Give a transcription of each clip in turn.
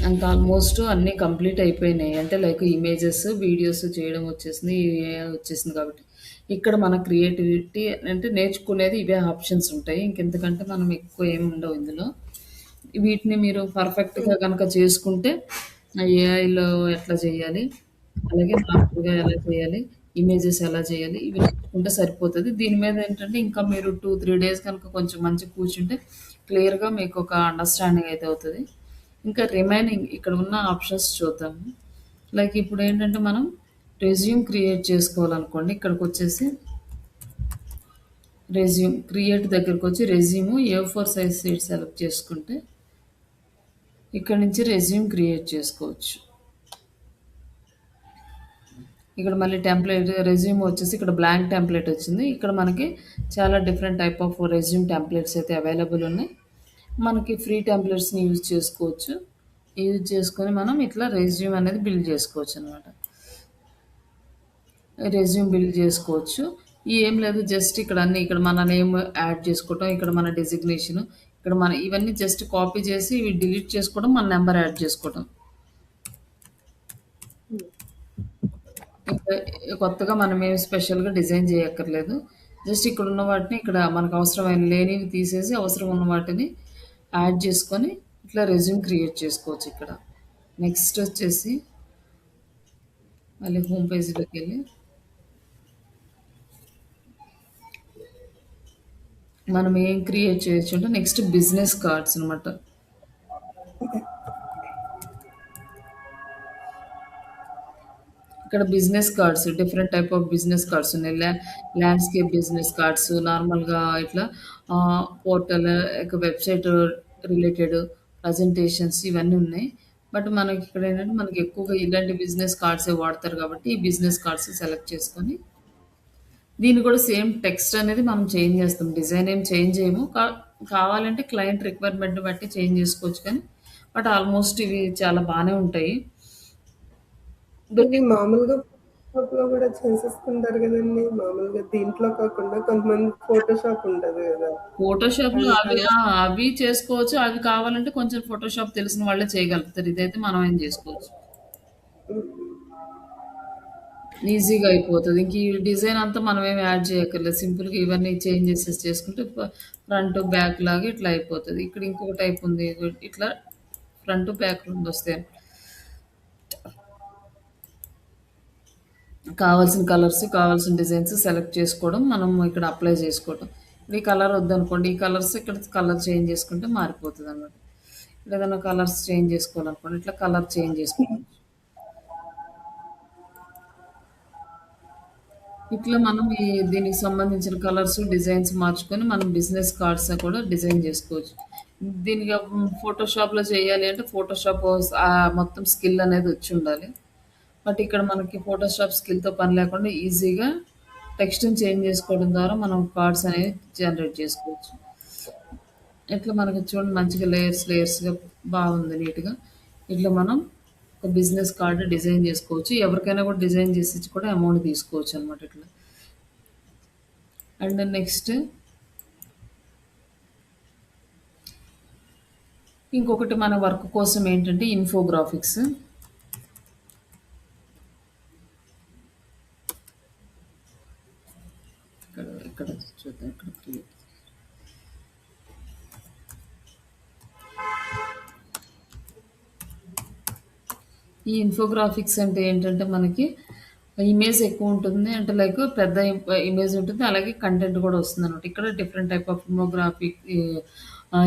ఇంకా ఆల్మోస్ట్ అన్నీ కంప్లీట్ అయిపోయినాయి. అంటే లైక్ ఇమేజెస్, వీడియోస్ చేయడం వచ్చేసింది. ఏఐ వచ్చేసింది కాబట్టి, ఇక్కడ మన క్రియేటివిటీ అంటే నేర్చుకునేది ఇవే ఆప్షన్స్ ఉంటాయి. ఇంకెంతకంటే మనం ఎక్కువ ఏమి ఉండవు ఇందులో. వీటిని మీరు హ్మ్. పర్ఫెక్ట్‌గా గనక చేసుకుంటే ఏఐలో ఎట్లా చేయాలి? అలాగే నార్మల్‌గా ఎలా చేయాలి? ఇమేజెస్ ఎలా చేయాలి? ఇవి నేర్చుకుంటే సరిపోతది. దీని మీద ఏంటంటే ఇంకా మీరు 2, 3 డేస్ కనుక కొంచెం మంచిగా కూర్చుంటే క్లియర్‌గా మీకొక అండర్‌స్టాండింగ్ అయితే అవుతది. ఇంకా రిమైనింగ్ ఇక్కడ ఉన్న ఆప్షన్స్ చూద్దాము. లైక్ ఇప్పుడేంటంటే మనం రెజ్యూమ్ క్రియేట్ చేసుకోవాలనుకోండి. ఇక్కడికొచ్చేసి క్రియేట్ దగ్గరకొచ్చి రెజ్యూమ్ ఏ4 సైజ్ షీట్ సెలెక్ట్ చేసుకుంటే ఇక్కడ నుంచి రెజ్యూమ్ క్రియేట్ చేసుకోవచ్చు. ఇక్కడ మళ్ళీ టెంప్లేట్ రెజ్యూమ్ వచ్చేసి ఇక్కడ బ్లాంక్ టెంప్లేట్ వచ్చింది. ఇక్కడ మనకి చాలా different type of resume templates అయితే అవైలబుల్ ఉన్నాయి. మనకి ఫ్రీ టెంప్లేట్స్‌ని యూజ్ చేసుకోవచ్చు. యూజ్ చేసుకొని మనం ఇట్లా రెజ్యూమ్ అనేది బిల్డ్ చేసుకోవచ్చనమాట. రెజ్యూమ్ బిల్డ్ చేసుకోవచ్చు. ఏం లేదు జస్ట్ ఇక్కడ అన్నీ ఇక్కడ మన నేమ్ యాడ్ చేసుకోవటం, ఇక్కడ మన డెసిగ్నేషన్, ఇక్కడ మన ఇవన్నీ జస్ట్ కాపీ చేసి ఇవి డిలీట్ చేసుకోవడం, మన నెంబర్ యాడ్ చేసుకోవడం. హ్మ్. ఇంకా కొత్తగా మనమేమి స్పెషల్‌గా డిజైన్ చేయక్కర్లేదు. జస్ట్ ఇక్కడున్న వాటిని ఇక్కడ మనకు అవసరమైన లేనివి తీసేసి, అవసరం ఉన్న వాటిని యాడ్ చేసుకొని, ఇట్లా రెజ్యూమ్ క్రియేట్ చేసుకోవచ్చు ఇక్కడ. నెక్స్ట్ వచ్చేసి మళ్ళీ హోమ్ పేజ్‌లోకెళ్ళి మనం ఏం క్రియేట్ చేయొచ్చు అంటే నెక్స్ట్ బిజినెస్ కార్డ్స్ అనమాట. ఇక్కడ business cards different type of business cards ఉన్నాయి. ల్యాండ్‌స్కేప్ బిజినెస్ కార్డ్స్ నార్మల్‌గా ఇట్లా పోర్టల్ ఇక వెబ్‌సైట్ రిలేటెడ్ ప్రజెంటేషన్స్ ఇవన్నీ ఉన్నాయి. బట్ మనకి ఇక్కడ ఏంటంటే మనకి ఎక్కువగా ఇలాంటి బిజినెస్ కార్డ్సే వాడతారు కాబట్టి, ఈ బిజినెస్ కార్డ్స్ సెలెక్ట్ చేసుకొని దీన్ని కూడా సేమ్ టెక్స్ట్ అనేది మనం చేంజ్ చేస్తాం. డిజైన్ ఏం చేంజ్ చేయము. కావాలంటే క్లయింట్ రిక్వైర్మెంట్‌ని బట్టి చేంజ్ చేసుకోవచ్చు కానీ, బట్ ఆల్మోస్ట్ ఇవి చాలా బానే ఉంటాయి. బట్ ఇవి మామూలుగా ఫోటోషాప్‌లో గూడా చేసేసుకుంటారు గదండీ! మామూలుగా దీంట్లో కాకుండా కొంతమంది ఫోటోషాప్ ఉంటది గదా! ఫోటోషాప్‌లో అది అవి అలా అవి చేసుకోవచ్చు. అవి కావాలంటే కొంచెం ఫోటోషాప్ తెలిసిన వాళ్ళే చేయగలుగుతారు. ఇదైతే మనమేం జేసుకోవచ్చు. హ్మ్. ఈజీగా అయిపోతది. ఇంక ఈ డిజైన్ అంతా మనమేమి యాడ్ చేయక్కర్లేదు. సింపుల్‌గా ఇవన్నీ చేంజ్ చేసేసి చేసుకుంటే ఫ్రంట్, బ్యాక్ లాగా ఇట్లా అయిపోతది. ఇక్కడ ఇంకొక టైప్ ఉంది. ఇట్లా ఫ్రంట్, బ్యాక్ రెండొస్తాయి. కావాల్సిన కలర్స్, కావాల్సిన డిజైన్స్ సెలెక్ట్ చేసుకోవడం. మనం ఇక్కడ అప్లై చేసుకోవటం. ఈ కలర్ వద్దనుకోండి. ఈ కలర్స్ ఇక్కడ కలర్ చేంజ్ చేసుకుంటే మారిపోతదనమాట. ఏదైనా కలర్స్ చేంజ్ చేసుకోవాలనుకోండి. ఇట్లా కలర్ చేంజ్ చేసుకోవచ్చు. ఇట్లా మనం దీనికి సంబంధించిన కలర్స్, డిజైన్స్ మార్చుకొని మనం బిజినెస్ కార్డ్స్ కూడా డిజైన్ చేసుకోవచ్చు. దీనికి ఫోటోషాప్‌లో చేయాలి అంటే ఫోటోషాప్ మొత్తం స్కిల్ అనేది వచ్చుండాలి. బట్ ఇక్కడ మనకి ఫోటోషాప్ స్కిల్‌తో పని లేకుండా ఈజీగా టెక్స్ట్‌ని చేంజ్ చేసుకోవడం ద్వారా మనం కార్డ్స్ అనేవి జనరేట్ చేసుకోవచ్చు. ఇట్లా మనకి చూడండి మంచిగా లేయర్స్‌గా బాగుంది నీట్‌గా. ఇట్లా మనం ఒక బిజినెస్ కార్డ్ డిజైన్ చేసుకోవచ్చు. ఎవరికైనా కూడా డిజైన్ చేసిచ్చి కూడా అమౌంట్ తీసుకోవచ్చనమాట ఇట్లా. అండ్ నెక్స్ట్ ఇంకొకటి మన వర్క్ కోసం ఏంటంటే ఇన్ఫోగ్రాఫిక్స్. ఇక్కడ చూద్దాం ఇక్కడ క్రియేట్ ఈ ఇన్ఫోగ్రాఫిక్స్ అంటే ఏంటంటే మనకి ఇమేజ్ ఎక్కువ ఉంటుంది. అంటే లైక్ పెద్ద ఇమేజ్ ఉంటుంది. అలాగే కంటెంట్ కూడా వస్తుందనమాట. ఇక్కడ డిఫరెంట్ టైప్ ఆఫ్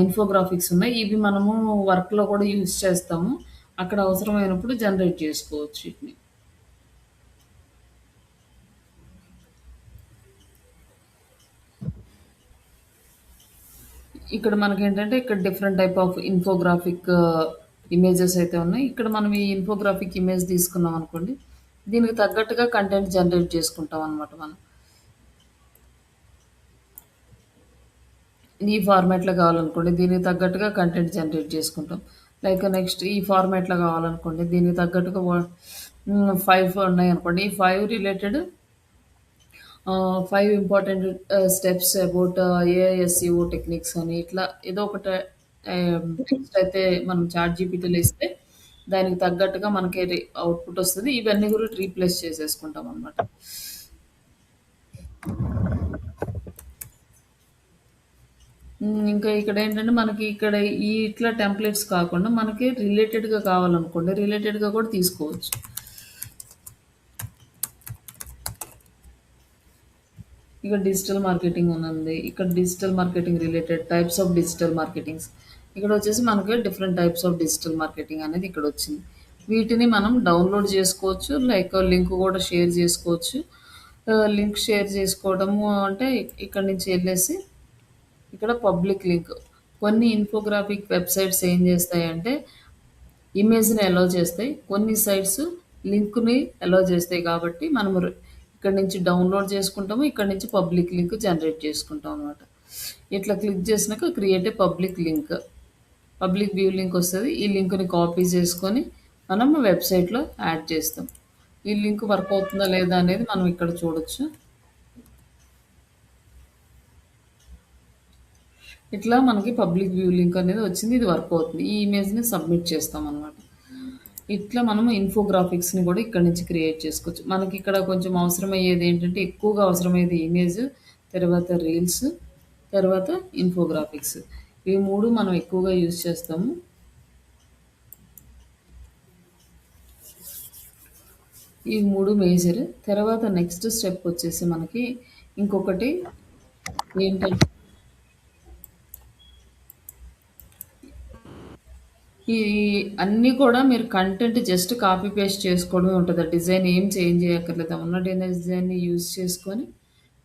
ఇన్ఫోగ్రాఫిక్స్ ఉన్నాయి. ఇవి మనము వర్క్‌లో కూడా యూజ్ చేస్తాము. అక్కడ అవసరమైనప్పుడు జనరేట్ చేసుకోవచ్చు వీటిని. ఇక్కడ మనకేంటంటే ఇక్కడ different type of infographic images అయితే ఉన్నాయి. ఇక్కడ మనం ఈ ఇన్ఫోగ్రాఫిక్ ఇమేజ్ తీసుకున్నాం అనుకోండి. దీనికి తగ్గట్టుగా కంటెంట్ జనరేట్ చేసుకుంటాం అనమాట మనం. ఈ ఫార్మాట్‌లో కావాలనుకోండి. దీనికి తగ్గట్టుగా కంటెంట్ జనరేట్ చేసుకుంటాం. లైక్ నెక్స్ట్ ఈ ఫార్మాట్‌లో కావాలనుకోండి. దీనికి తగ్గట్టుగా 5 ఉన్నాయనుకోండి. ఈ 5 related 5 important steps about AI SEO techniques అని ఇట్లా ఏదో ఒకటి టెక్స్ట్ అయితే మనం చాట్‌జీపీటీలో ఇస్తే దానికి తగ్గట్టుగా మనకి అవుట్‌పుట్ వస్తది. ఇవన్నీ కూడా రీప్లేస్ చేసేసుకుంటామనమాట. ఇంకా ఇక్కడేంటంటే మనకి ఇక్కడ ఇట్లా టెంప్లేట్స్ కాకుండా మనకి రిలేటెడ్‌గా కావాలనుకోండి, రిలేటెడ్‌గా కూడా తీసుకోవచ్చు. ఇక డిజిటల్ మార్కెటింగ్ ఉంది. ఇక్కడ digital marketing related types of digital marketings. ఇక్కడొచ్చేసి మనకి different types of digital marketing అనేది ఇక్కడొచ్చింది. వీటిని మనం డౌన్‌లోడ్ చేసుకోవచ్చు. లైక్ లింక్ కూడా షేర్ చేసుకోవచ్చు. లింక్ షేర్ చేసుకోవడము అంటే ఇక్కడి నుంచి ఎళ్ళేసి ఇక్కడ పబ్లిక్ లింక్. కొన్ని ఇన్ఫోగ్రాఫిక్ వెబ్‌సైట్స్ ఏం చేస్తాయంటే ఇమేజ్‌ని అలౌ చేస్తాయి. కొన్ని సైట్స్ లింక్‌ని అలౌ చేస్తాయి కాబట్టి మనము ఇక్కడి నుంచి డౌన్‌లోడ్ చేసుకుంటాము. ఇక్కడి నుంచి పబ్లిక్ లింక్ జనరేట్ చేసుకుంటాం అనమాట. ఇట్లా క్లిక్ చేసినాక create a public link. Public view link వస్తది. ఈ లింక్‌ని కాపీ చేసుకొని మనం వెబ్‌సైట్‌లో యాడ్ చేస్తాం. ఈ లింక్ వర్క్ అవుతుందా లేదా అనేది మనం ఇక్కడ చూడొచ్చు. ఇట్లా మనకి పబ్లిక్ వ్యూ లింక్ అనేది వచ్చింది. ఇది వర్క్ అవుతుంది. ఈ ఇమేజ్‌ని సబ్మిట్ చేస్తామనమాట. ఇట్లా మనము ఇన్ఫోగ్రాఫిక్స్‌ని కూడా ఇక్కడి నుంచి క్రియేట్ చేసుకోవచ్చు. మనకి ఇక్కడ కొంచెం అవసరమయ్యేది ఏంటంటే ఎక్కువగా అవసరమయ్యేది ఇమేజ్, తర్వాత రీల్స్, తర్వాత ఇన్ఫోగ్రాఫిక్స్. ఈ 3 మనం ఎక్కువగా యూజ్ చేస్తాము. ఈ 3 మేజర్. తర్వాత నెక్స్ట్ స్టెప్ వచ్చేసి మనకి ఇంకొకటి ఏంటంటే ఈ అన్నీ కూడా మీరు కంటెంట్ జస్ట్ కాపీ పేస్ట్ చేసుకోవడమే ఉంటది. డిజైన్ ఏం చేంజ్ చేయక్కర్లేదు. ఉన్న డిజైన్‌ని యూజ్ చేసుకొని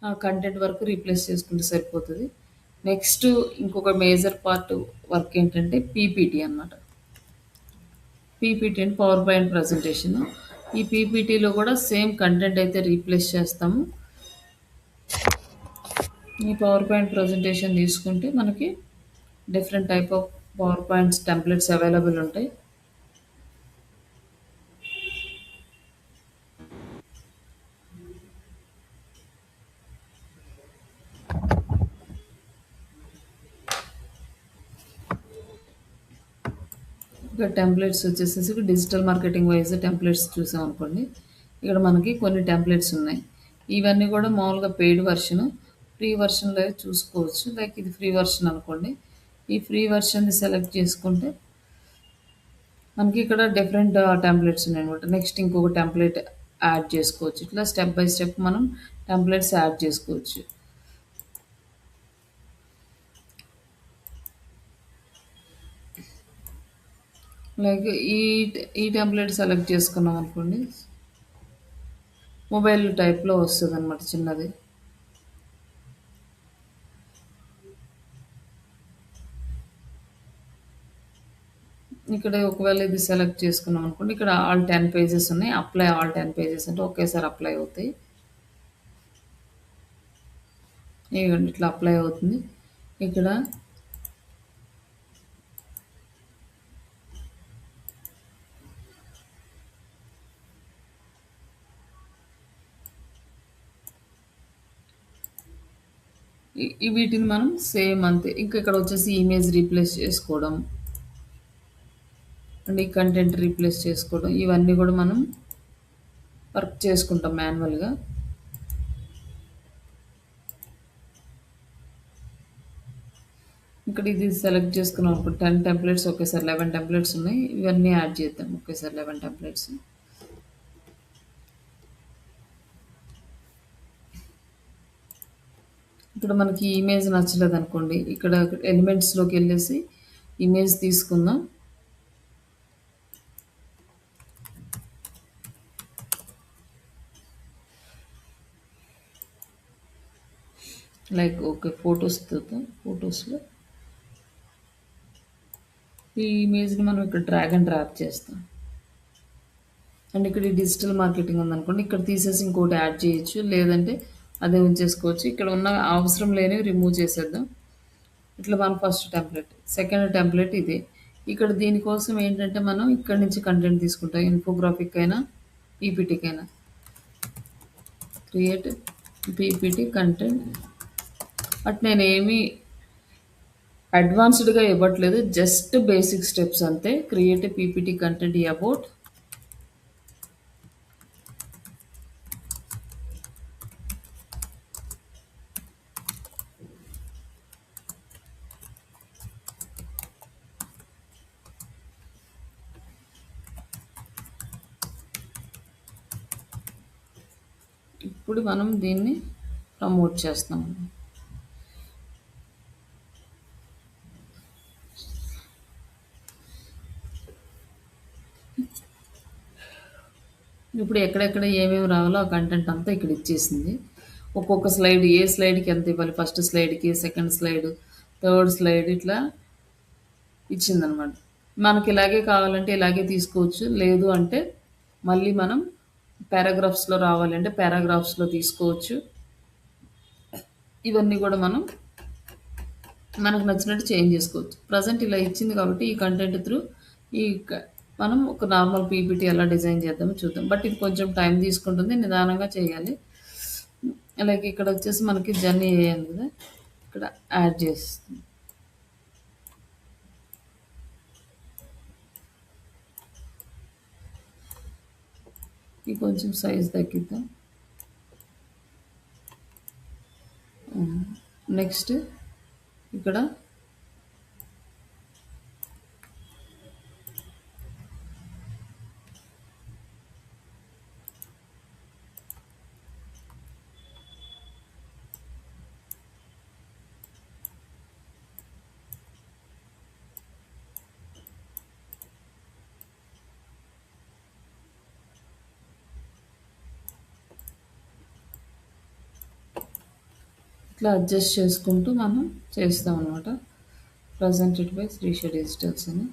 ఆ కంటెంట్ వరకు రీప్లేస్ చేసుకుంటే సరిపోతది. నెక్స్ట్ ఇంకొక మేజర్ పార్ట్ వర్క్ ఏంటంటే పీపీటీ అన్నమాట. పీపీటీ అంటే పవర్ పాయింట్ ప్రజెంటేషన్. ఈ పీపీటీలో కూడా సేమ్ కంటెంట్ అయితే రీప్లేస్ చేస్తాము. ఈ పవర్ పాయింట్ ప్రజెంటేషన్ తీసుకుంటే మనకి different type of power points templates available ఉంటాయి. ఇక్కడ టెంప్లెట్స్ వచ్చేసేసి డిజిటల్ మార్కెటింగ్ వైజ్ టెంప్లెట్స్ చూసామనుకోండి. ఇక్కడ మనకి కొన్ని టెంప్లెట్స్ ఉన్నాయి. ఇవన్నీ కూడా మామూలుగా పెయిడ్ వెర్షన్. ఫ్రీ వెర్షన్‌లో చూసుకోవచ్చు. లైక్ ఇది ఫ్రీ వెర్షన్ అనుకోండి. ఈ ఫ్రీ వెర్షన్‌ని సెలెక్ట్ చేసుకుంటే మనకి ఇక్కడ డిఫరెంట్ టెంప్లెట్స్ ఉన్నాయన్నమాట. నెక్స్ట్ ఇంకొక టెంప్లెట్ యాడ్ చేసుకోవచ్చు. ఇట్లా స్టెప్ బై స్టెప్ మనం టెంప్లెట్స్ యాడ్ చేసుకోవచ్చు. లైక్ ఈ టెంప్లెట్ సెలెక్ట్ చేసుకున్నాం అనుకోండి. మొబైల్ టైప్‌లో వస్తదనమాట చిన్నది. ఇక్కడ ఒకవేళ ఇది సెలెక్ట్ చేసుకున్నాం అనుకోండి. ఇక్కడ ఆల్ 10 పేజెస్ ఉన్నాయి. అప్లై ఆల్ 10 పేజెస్ అంటే ఒకేసారి అప్లై అవుతాయి. ఇదిగోండి ఇట్లా అప్లై అవుతుంది. ఇక్కడ వీటిని మనం సేమ్ అంతే. ఇంకా ఇక్కడ వచ్చేసి ఇమేజ్ రీప్లేస్ చేసుకోవడం అండ్ ఈ కంటెంట్ రీప్లేస్ చేసుకోవడం ఇవన్నీ కూడా మనం వర్క్ చేసుకుంటాం మాన్యువల్‌గా. ఇక్కడ ఇది సెలెక్ట్ చేసుకున్నాం అనుకోండి. 10 టెంప్లెట్స్ ఒకేసారి 11 టెంప్లెట్స్ ఉన్నాయి. ఇవన్నీ యాడ్ చేద్దాం ఒకేసారి 11 టెంప్లెట్స్. ఇక్కడ మనకి ఇమేజ్ నచ్చలేదనుకోండి. ఇక్కడ ఎలిమెంట్స్‌లోకెళ్ళేసి ఇమేజ్ తీసుకుందాం. Like okay. ఫోటోస్ చూద్దాం. ఫోటోస్‌లో ఈ ఇమేజ్‌ని మనం ఇక్కడ డ్రాగ్ అండ్ డ్రాప్ చేస్తాం. అండ్ ఇక్కడ ఈ డిజిటల్ మార్కెటింగ్ ఉందనుకోండి. ఇక్కడ తీసేసి ఇంకోటి యాడ్ చేయొచ్చు. లేదంటే అదే ఉంచేసుకోవచ్చు. ఇక్కడ ఉన్న అవసరం లేనివి రిమూవ్ చేసేద్దాం. ఇట్లా మన ఫస్ట్ టెంప్లెట్. సెకండ్ టెంప్లెట్ ఇదే. ఇక్కడ దీనికోసం ఏంటంటే మనం ఇక్కడి నుంచి కంటెంట్ తీసుకుంటాం. ఇన్ఫోగ్రాఫిక్ అయినా, పీపీటీకైనా. క్రియేట్ పీపీటీ కంటెంట్ బట్ నేనేమి అడ్వాన్స్డ్‌గా ఇవ్వట్లేదు. జస్ట్ బేసిక్ స్టెప్స్ అంతే. Create a PPT content about. ఇప్పుడు మనం దీన్ని ప్రమోట్ చేస్తాం. ఇప్పుడు ఎక్కడెక్కడ ఏమేమి రావాలో ఆ కంటెంట్ అంతా ఇక్కడ ఇచ్చేసింది. ఒక్కొక్క స్లైడ్ ఏ స్లైడ్‌కి ఎంత ఇవ్వాలి, ఫస్ట్ స్లైడ్‌కి, సెకండ్ స్లైడ్, థర్డ్ స్లైడ్ ఇట్లా ఇచ్చిందనమాట. మనకి ఇలాగే కావాలంటే ఇలాగే తీసుకోవచ్చు. లేదు అంటే మళ్ళీ మనం పారాగ్రాఫ్స్‌లో రావాలంటే పారాగ్రాఫ్స్‌లో తీసుకోవచ్చు. ఇవన్నీ కూడా మనం మనకు నచ్చినట్టు చేంజ్ చేసుకోవచ్చు. ప్రజెంట్ ఇలా ఇచ్చింది కాబట్టి ఈ కంటెంట్ త్రూ ఈ క మనం ఒక నార్మల్ పీపీటీ ఎలా డిజైన్ చేద్దామో చూద్దాం. బట్ ఇది కొంచెం టైం తీసుకుంటుంది. నిదానంగా చేయాలి. అలాగే ఇక్కడ వచ్చేసి మనకి జర్నీ అయ్యింది కదా! ఇక్కడ యాడ్ చేస్తుంది. ఇది కొంచెం సైజ్ తగ్గిద్దాం. నెక్స్ట్ ఇక్కడ ఇట్లా అడ్జస్ట్ చేసుకుంటూ మనం చేస్తాం అనమాట. ప్రజెంటెడ్ బై శ్రీష డిజిటల్స్ అని.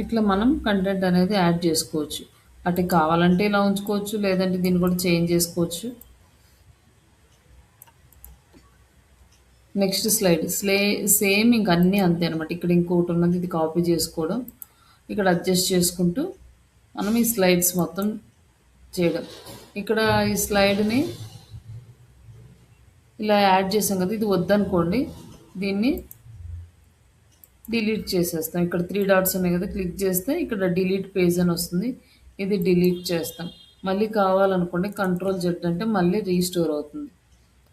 ఇట్లా మనం కంటెంట్ అనేది యాడ్ చేసుకోవచ్చు. అటు కావాలంటే ఇలా ఉంచుకోవచ్చు. లేదంటే దీన్ని కూడా చేంజ్ చేసుకోవచ్చు. నెక్స్ట్ స్లైడ్ సేమ్ ఇంక అన్నీ అంతే అనమాట. ఇక్కడ ఇంకోటి ఉన్నది, ఇది కాపీ చేసుకోవడం, ఇక్కడ అడ్జస్ట్ చేసుకుంటూ మనం ఈ స్లైడ్స్ మొత్తం చేయడం. ఇక్కడ ఈ స్లైడ్ని ఇలా యాడ్ చేసాం కదా, ఇది వద్దనుకోండి దీన్ని డిలీట్ చేసేస్తాం. ఇక్కడ 3 డాట్స్ ఉన్నాయి కదా, క్లిక్ చేస్తే ఇక్కడ డిలీట్ పేజ్ అని వస్తుంది. ఇది డిలీట్ చేస్తాం. మళ్ళీ కావాలనుకోండి కంట్రోల్ జెడ్ అంటే మళ్ళీ రీస్టోర్ అవుతుంది.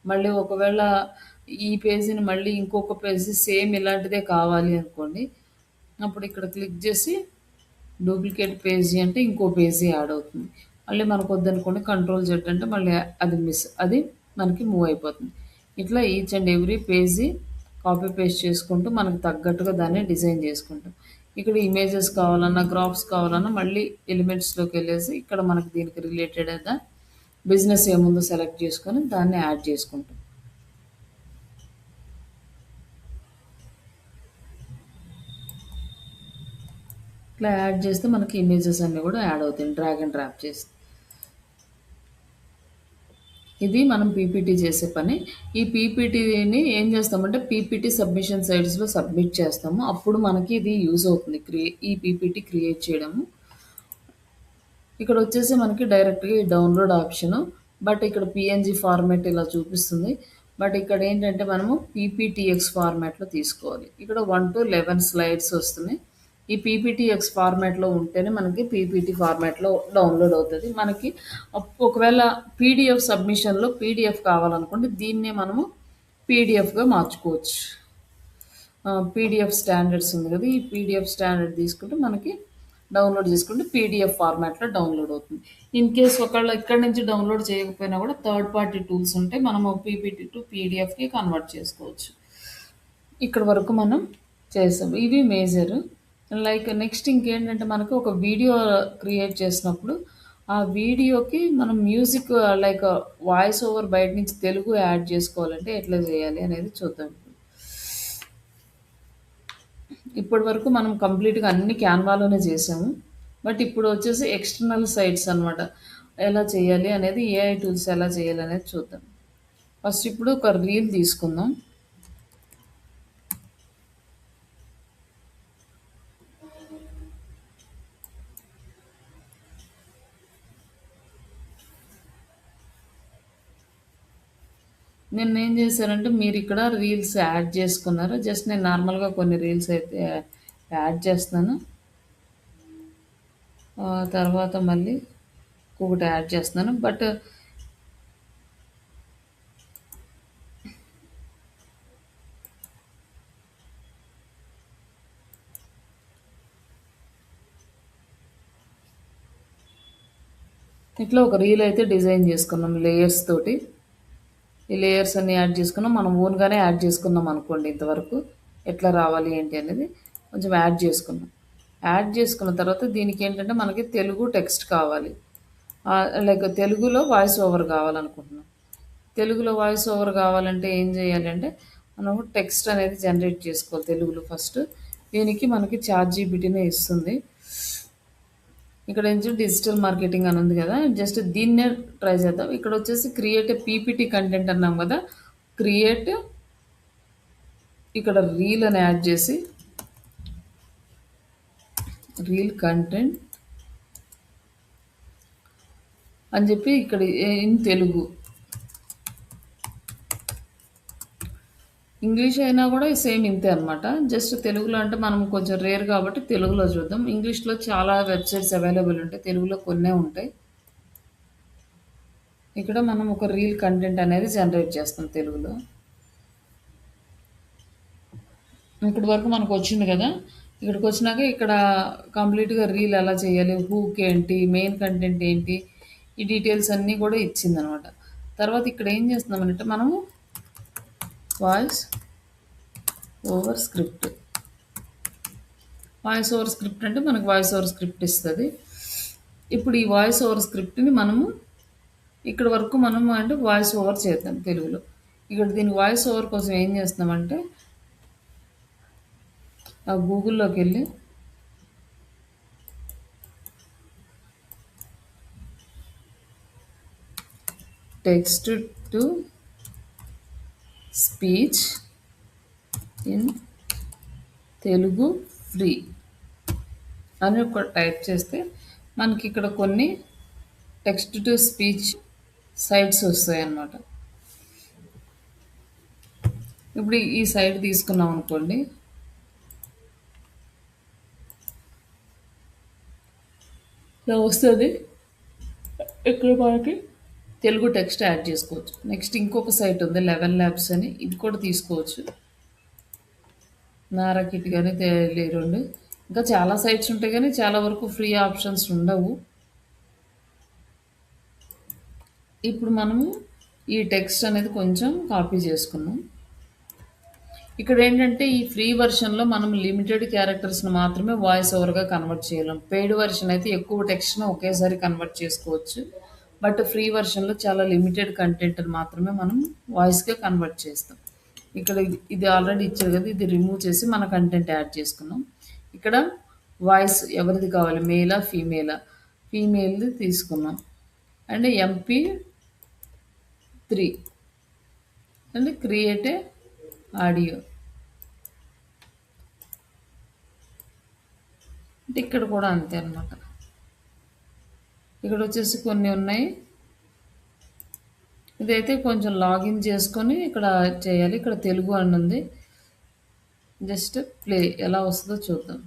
మళ్ళీ ఒకవేళ ఈ పేజీని మళ్ళీ ఇంకొక పేజీ సేమ్ ఇలాంటిదే కావాలి అనుకోండి, అప్పుడు ఇక్కడ క్లిక్ చేసి డూప్లికేట్ పేజీ అంటే ఇంకో పేజీ యాడ్ అవుతుంది. మళ్ళీ మనకు వద్దనుకోండి కంట్రోల్ జెడ్ అంటే మళ్ళీ అది మనకి మూవ్ అయిపోతుంది. ఇట్లా each and every page copy paste చేసుకుంటూ మనకు తగ్గట్టుగా దాన్ని డిజైన్ చేసుకుంటాం. ఇక్కడ ఇమేజెస్ కావాలన్నా, గ్రాఫ్స్ కావాలన్నా మళ్ళీ ఎలిమెంట్స్లోకి వెళ్ళేసి ఇక్కడ మనకు దీనికి రిలేటెడ్ అయిన బిజినెస్ ఏముందో సెలెక్ట్ చేసుకొని దాన్ని యాడ్ చేసుకుంటాం. ఇట్లా యాడ్ చేస్తే మనకి ఇమేజెస్ అన్నీ కూడా యాడ్ అవుతాయి డ్రాగ్ అండ్ డ్రాప్ చేస్తే. ఇది మనం పీపీటీ చేసే పని. ఈ పీపీటీని ఏం చేస్తామంటే పీపీటీ సబ్మిషన్ సైట్స్‌లో సబ్మిట్ చేస్తాము. అప్పుడు మనకి ఇది యూజ్ అవుతుంది. ఈ పీపీటీ క్రియేట్ చేయడము. ఇక్కడ వచ్చేసి మనకి డైరెక్ట్‌గా ఈ డౌన్లోడ్ ఆప్షను. బట్ ఇక్కడ పీఎన్జీ ఫార్మాట్ ఇలా చూపిస్తుంది. బట్ ఇక్కడ ఏంటంటే మనము పీపీటీఎక్స్ ఫార్మాట్‌లో తీసుకోవాలి. ఇక్కడ 1-11 స్లైడ్స్ వస్తున్నాయి. ఈ పీపీటీఎక్స్ ఫార్మాట్‌లో ఉంటేనే మనకి పీపీటీ ఫార్మాట్‌లో డౌన్లోడ్ అవుతది. మనకి ఒకవేళ పీడీఎఫ్ సబ్మిషన్‌లో పీడీఎఫ్ కావాలనుకోండి దీన్నే మనము పీడీఎఫ్‌గా మార్చుకోవచ్చు. పీడీఎఫ్ స్టాండర్డ్స్ ఉంది కదా, ఈ పీడీఎఫ్ స్టాండర్డ్ తీసుకుంటే మనకి డౌన్లోడ్ చేసుకుంటే పీడీఎఫ్ ఫార్మాట్లో డౌన్లోడ్ అవుతుంది. ఇన్ కేస్ ఒకవేళ ఇక్కడ నుంచి డౌన్లోడ్ చేయకపోయినా కూడా థర్డ్ పార్టీ టూల్స్ ఉంటే మనము పీపీటీ టు పీడీఎఫ్కి కన్వర్ట్ చేసుకోవచ్చు. ఇక్కడ వరకు మనం చేసాం. ఇవి మేజర్. లైక్ నెక్స్ట్ ఇంకేంటంటే మనకు ఒక వీడియో క్రియేట్ చేసినప్పుడు ఆ వీడియోకి మనం మ్యూజిక్ లైక్ వాయిస్ ఓవర్ బయట నుంచి తెలుగు యాడ్ చేసుకోవాలంటే ఎట్లా చేయాలి అనేది చూద్దాం. ఇప్పటి వరకు మనం కంప్లీట్‌గా అన్ని క్యాన్వాలోనే చేసాము. బట్ ఇప్పుడు వచ్చేసి ఎక్స్టర్నల్ సైట్స్ అనమాట. ఎలా చేయాలి అనేది ఏఐ టూల్స్ ఎలా చేయాలి అనేది చూద్దాం. ఫస్ట్ ఇప్పుడు ఒక రీల్ తీసుకుందాం. నేనేం చేశానంటే మీరు ఇక్కడ రీల్స్ యాడ్ చేసుకున్నారు. జస్ట్ నేను నార్మల్‌గా కొన్ని రీల్స్ అయితే యాడ్ చేస్తున్నాను. తర్వాత మళ్ళీ ఇంకొకటి యాడ్ చేస్తున్నాను. బట్ ఇట్లా ఒక రీల్ అయితే డిజైన్ చేసుకున్నాం లేయర్స్ తోటి. ఈ లేయర్స్ అన్ని యాడ్ చేసుకున్నాం. మనం ఓన్‌గానే యాడ్ చేసుకున్నాం అనుకోండి ఇంతవరకు. ఎట్లా రావాలి ఏంటి అనేది కొంచెం యాడ్ చేసుకున్నాం. యాడ్ చేసుకున్న తర్వాత దీనికి ఏంటంటే మనకి తెలుగు టెక్స్ట్ కావాలి. లైక్ తెలుగులో వాయిస్ ఓవర్ కావాలనుకుంటున్నాం. తెలుగులో వాయిస్ ఓవర్ కావాలంటే ఏం చేయాలి అంటే మనం టెక్స్ట్ అనేది జనరేట్ చేసుకోవాలి తెలుగులో ఫస్ట్. దీనికి మనకి చాట్‌జీపీటీనే ఇస్తుంది. ఇక్కడ నుంచి డిజిటల్ మార్కెటింగ్ అని ఉంది కదా! జస్ట్ దీన్నే ట్రై చేద్దాం. ఇక్కడ వచ్చేసి క్రియేట్ ఏ పీపీటీ కంటెంట్ అన్నాం కదా! క్రియేట్ ఇక్కడ రీల్ అని యాడ్ చేసి రీల్ కంటెంట్ అని చెప్పి ఇక్కడ ఇన్ తెలుగు. ఇంగ్లీష్ అయినా కూడా సేమ్ ఇంతే అనమాట. జస్ట్ తెలుగులో అంటే మనం కొంచెం రేర్ కాబట్టి తెలుగులో చూద్దాం. ఇంగ్లీష్‌లో చాలా వెబ్‌సైట్స్ అవైలబుల్ ఉంటాయి. తెలుగులో కొన్నే ఉంటాయి. ఇక్కడ మనం ఒక రీల్ కంటెంట్ అనేది జనరేట్ చేస్తాం తెలుగులో. ఇప్పటి వరకు మనకు వచ్చింది కదా! ఇక్కడికి వచ్చినాక ఇక్కడ కంప్లీట్‌గా రీల్ ఎలా చేయాలి, హూక్ ఏంటి, మెయిన్ కంటెంట్ ఏంటి, ఈ డీటెయిల్స్ అన్నీ కూడా ఇచ్చిందనమాట. తర్వాత ఇక్కడ ఏం చేస్తున్నామంటే మనము voice over script. Voice over script అంటే మనకు వాయిస్ ఓవర్ స్క్రిప్ట్ ఇస్తది. ఇప్పుడు ఈ వాయిస్ ఓవర్ స్క్రిప్ట్‌ని మనము ఇక్కడి వరకు మనము అంటే వాయిస్ ఓవర్ చేద్దాం తెలుగులో. ఇక్కడ దీని వాయిస్ ఓవర్ కోసం ఏం చేస్తున్నామంటే గూగుల్‌లోకెళ్ళి text to speech in Telugu free అని ఒక టైప్ చేస్తే మనకి ఇక్కడ కొన్ని టెక్స్ట్ టు స్పీచ్ సైట్స్ వస్తాయన్నమాట. ఇప్పుడు ఈ సైట్ తీసుకున్నాం అనుకోండి. ఇలా వస్తుంది. ఇక్కడ మనకి తెలుగు టెక్స్ట్ యాడ్ చేసుకోవచ్చు. నెక్స్ట్ ఇంకొక సైట్ ఉంది 11 ల్యాబ్స్ అని, ఇది కూడా తీసుకోవచ్చు. నారా కిట్ కానీ రెండు ఇంకా చాలా సైట్స్ ఉంటాయి కానీ చాలా వరకు ఫ్రీ ఆప్షన్స్ ఉండవు. ఇప్పుడు మనము ఈ టెక్స్ట్ అనేది కొంచెం కాపీ చేసుకున్నాం. ఇక్కడ ఏంటంటే ఈ ఫ్రీ వెర్షన్‌లో మనం లిమిటెడ్ క్యారెక్టర్స్‌ని మాత్రమే వాయిస్ ఓవర్‌గా కన్వర్ట్ చేయలేం. పెయిడ్ వెర్షన్ అయితే ఎక్కువ టెక్స్ట్‌ని ఒకేసారి కన్వర్ట్ చేసుకోవచ్చు. బట్ ఫ్రీ వెర్షన్‌లో చాలా లిమిటెడ్ కంటెంట్‌ని మాత్రమే మనం వాయిస్‌గా కన్వర్ట్ చేస్తాం. ఇక్కడ ఇది ఆల్రెడీ ఇచ్చారు కదా! ఇది రిమూవ్ చేసి మన కంటెంట్ యాడ్ చేసుకున్నాం. ఇక్కడ వాయిస్ ఎవరిది కావాలి మేలా? ఫీమేలా? ఫీమేల్‌ది తీసుకున్నాం. And MP3 and create a audio. అంటే ఇక్కడ కూడా అంతే అనమాట. ఇక్కడ వచ్చేసి కొన్ని ఉన్నాయి. ఇదైతే కొంచెం లాగిన్ చేసుకొని ఇక్కడ చేయాలి. ఇక్కడ తెలుగు అని ఉంది. జస్ట్ ప్లే ఎలా వస్తుందో చూద్దాం.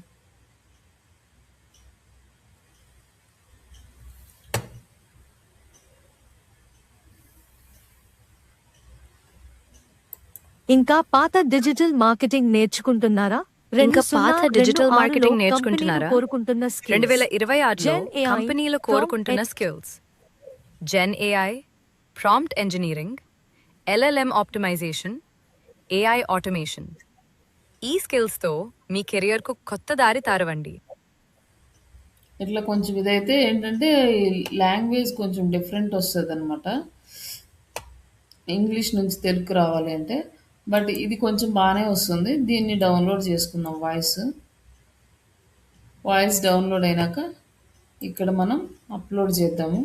ఇంకా పాత డిజిటల్ మార్కెటింగ్ నేర్చుకుంటున్నారా? ఇంకా పాత డిజిటల్ 2026 మార్కెటింగ్ కంపెనీలు నేర్చుకుంటున్నారా? కోరుకుంటున్న skills. 2026లో Gen AI కంపెనీలు కోరుకుంటున్న skills gen AI, prompt engineering, LLM optimisation, AI automation. ఈ స్కిల్స్తో మీ కెరియర్కు కొత్త దారి తారవండి. ఇట్లా కొంచెం ఇదైతే ఏంటంటే లాంగ్వేజ్ కొంచెం డిఫరెంట్ వస్తుంది అనమాట. ఇంగ్లీష్ నుంచి తెలుగు రావాలి అంటే బట్ ఇది కొంచెం బాగానే వస్తుంది. దీన్ని డౌన్లోడ్ చేసుకుందాం వాయిస్. వాయిస్ డౌన్లోడ్ అయినాక ఇక్కడ మనం అప్లోడ్ చేద్దాము.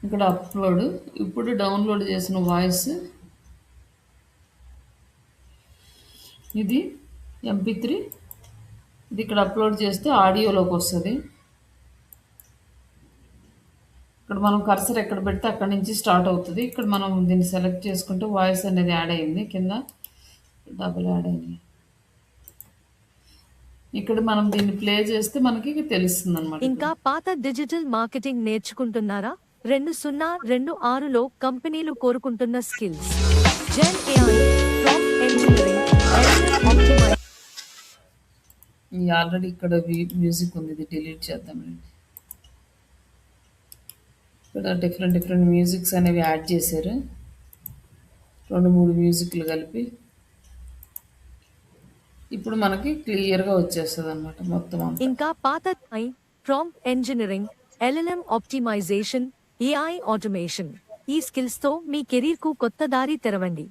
ఇక్కడ అప్లోడ్. ఇప్పుడు డౌన్లోడ్ చేసిన వాయిస్ ఇది MP3. ఇది ఇక్కడ అప్లోడ్ చేస్తే ఆడియోలోకి వస్తుంది. ఇక్కడ మనం కర్సర్ ఎక్కడ పెడితే అక్కడ నుంచి స్టార్ట్ అవుతుంది. ఇక్కడ మనం దీన్ని సెలెక్ట్ చేసుకుంటే వాయిస్ అనేది యాడ్ అయింది. కింద డబుల్ యాడ్ అయింది. ఇక్కడ మనం దీన్ని ప్లే చేస్తే మనకి తెలుస్తుంది అనమాట. ఇంకా పాత డిజిటల్ మార్కెటింగ్ నేర్చుకుంటున్నారా? 2026లో కంపెనీలు కోరుకుంటున్న skills. Gen AI, prompt engineering, LLM optimisation. Already ఇక్కడ మ్యూజిక్ ఉంది, ఇది డిలీట్ చేద్దామండి. ఇక్కడ డిఫరెంట్ మ్యూజిక్స్ అనేవి యాడ్ చేశారు. 2-3 మ్యూజిక్లు కలిపి ఇప్పుడు మనకి క్లియర్గా వచ్చేస్తుంది అనమాట మొత్తం అంతా. ఇంకా పాత prompt engineering, LLM optimisation, AI automation. ఈ స్కిల్స్ తో మీ కెరీర్ కు కొత్త దారి తెరవండి.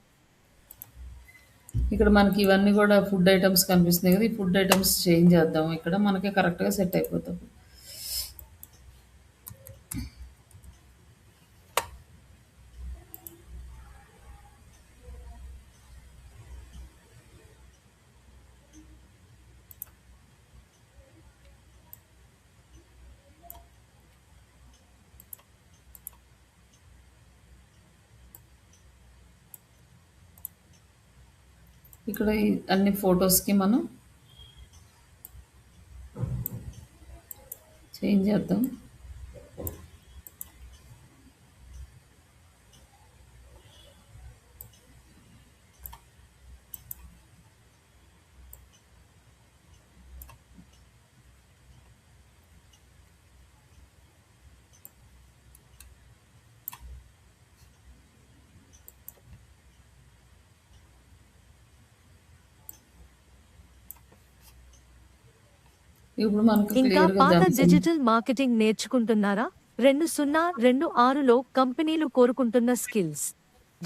ఇక్కడ మనకి ఇవన్నీ కూడా ఫుడ్ ఐటమ్స్ కనిపిస్తున్నాయి కదా, ఈ ఫుడ్ ఐటమ్స్ చేంజ్ చేద్దాం. ఇక్కడ మనకి కరెక్ట్గా సెట్ అయిపోతాం. ఇక్కడ ఈ అన్ని ఫొటోస్కి మనం చేంజ్ చేద్దాం. ఇప్పుడు మనకు ఇంకా క్లియర్గా పాత దాని డిజిటల్ మార్కెటింగ్ నేర్చుకుంటున్నారా? 2026లో కంపెనీలు కోరుకుంటున్న skills.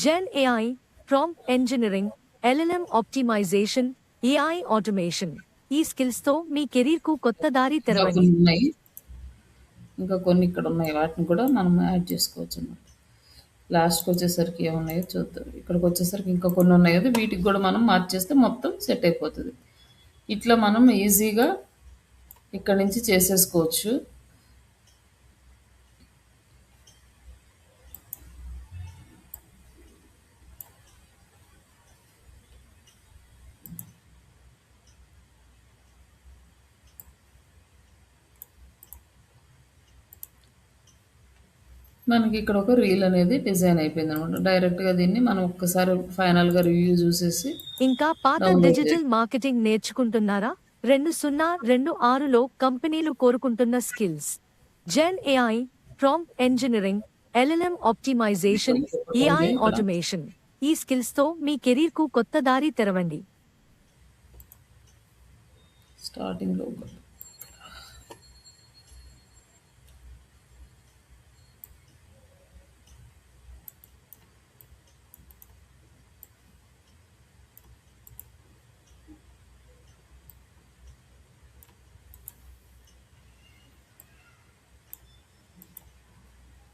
Gen AI, prompt engineering, LLM optimisation, AI automation. ఈ స్కిల్స్ తో మీ కెరీర్ కు కొత్త దారి ఇంకా తెరవండి. కొన్ని ఉన్నాయి, ఇంకా కొన్ని ఇక్కడ ఉన్నాయి, వాటిని కూడా మనం యాడ్ చేసుకోవచ్చు అన్నమాట. లాస్ట్కి వచ్చేసరికి ఏమున్నాయో చూద్దాం. ఇక్కడికి వచ్చేసరికి ఇంకా కొన్ని ఉన్నాయి కదా, వీటికి కూడా మనం మార్చేస్తే మొత్తం సెట్ అయిపోతుంది. ఇట్లా మనం ఈజీగా ఇక్కడ నుంచి చేసేసుకోవచ్చు. మనకి ఇక్కడ ఒక రీల్ అనేది డిజైన్ అయిపోయింది అనమాట. డైరెక్ట్గా దీన్ని మనం ఒక్కసారి ఫైనల్గా రివ్యూ చూసేసి ఇంకా పాత డౌన్లోడ్ డిజిటల్ మార్కెటింగ్ నేర్చుకుంటున్నారా? 2026లో కంపెనీలు కోరుకుంటున్న skills. Gen AI, prompt engineering, LLM optimisation, AI automation. ఈ స్కిల్స్ తో మీ కెరీర్ కు కొత్త దారి తెరవండి. స్టార్టింగ్లో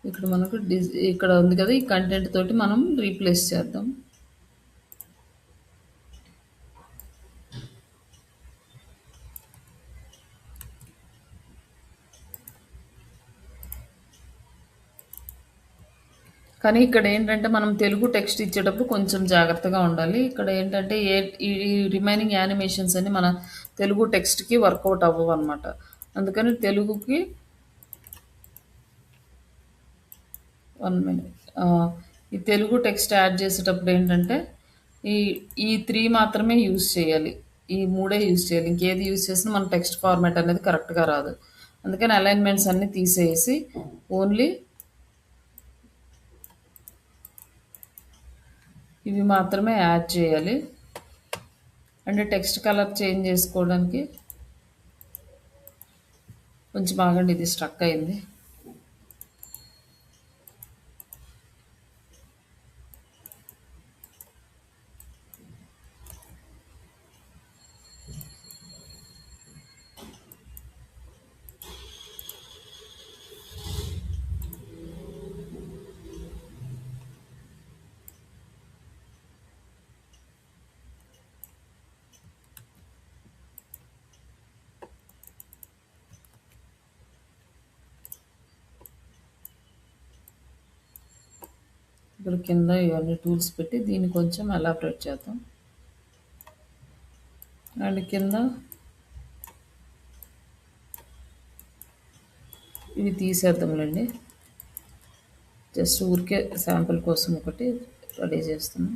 ఇక్కడ మనకు ఇక్కడ ఉంది కదా, ఈ కంటెంట్ తోటి మనం రీప్లేస్ చేద్దాం. కానీ ఇక్కడ ఏంటంటే మనం తెలుగు టెక్స్ట్ ఇచ్చేటప్పుడు కొంచెం జాగ్రత్తగా ఉండాలి. ఇక్కడ ఏంటంటే ఈ రిమైనింగ్ యానిమేషన్స్ అన్ని మన తెలుగు టెక్స్ట్కి వర్కౌట్ అవ్వవు అనమాట. అందుకని తెలుగుకి 1 మినిట్ ఈ తెలుగు టెక్స్ట్ యాడ్ చేసేటప్పుడు ఏంటంటే ఈ ఈ 3 మాత్రమే యూజ్ చేయాలి. ఈ 3 యూజ్ చేయాలి. ఇంకేది యూజ్ చేసినా మన టెక్స్ట్ ఫార్మాట్ అనేది కరెక్ట్గా రాదు. అందుకని అలైన్మెంట్స్ అన్నీ తీసేసి ఓన్లీ ఇవి మాత్రమే యాడ్ చేయాలి. అంటే టెక్స్ట్ కలర్ చేంజ్ చేసుకోవడానికి కొంచెం ఆగండి, ఇది స్ట్రక్ అయింది. ఇక్కడ కింద ఇవన్నీ టూల్స్ పెట్టి దీన్ని కొంచెం ఎలాబరేట్ చేద్దాం. అండ్ కింద ఇవి తీసేద్దాంలేండి. జస్ట్ ఊరికే శాంపుల్ కోసం ఒకటి రెడీ చేస్తున్నాం.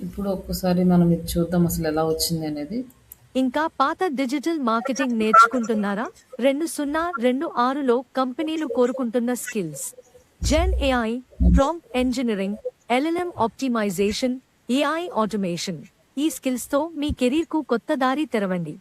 ఇప్పుడు ఒక్కసారి మనం ఇది చూద్దాం అసలు ఎలా వచ్చింది అనేది. ఇంకా పాత డిజిటల్ మార్కెటింగ్ నేర్చుకుంటున్నారా? 2026లో కంపెనీలు కోరుకుంటున్న skills: gen AI, prompt engineering, LLM optimisation, AI automation. ఈ స్కిల్స్తో మీ కెరీర్కు కొత్త దారి తెరవండి.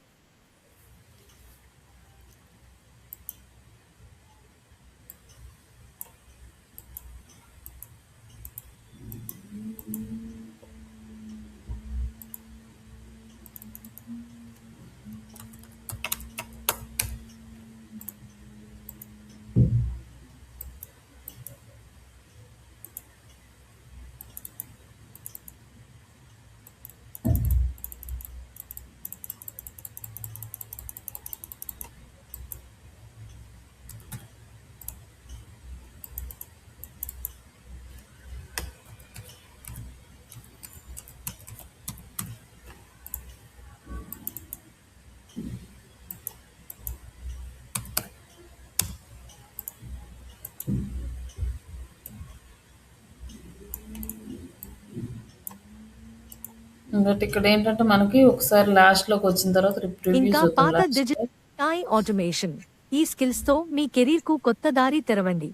ఇంకోటి ఇక్కడ ఏంటంటే మనకి ఒకసారి లాస్ట్లోకి వచ్చిన తర్వాత రివ్యూ ఇంకా చూద్దాం. పాత లాస్ట్ డిజిటల్ ఏఐ ఆటోమేషన్. ఈ స్కిల్స్తో మీ కెరీర్కు కొత్త దారి తెరవండి.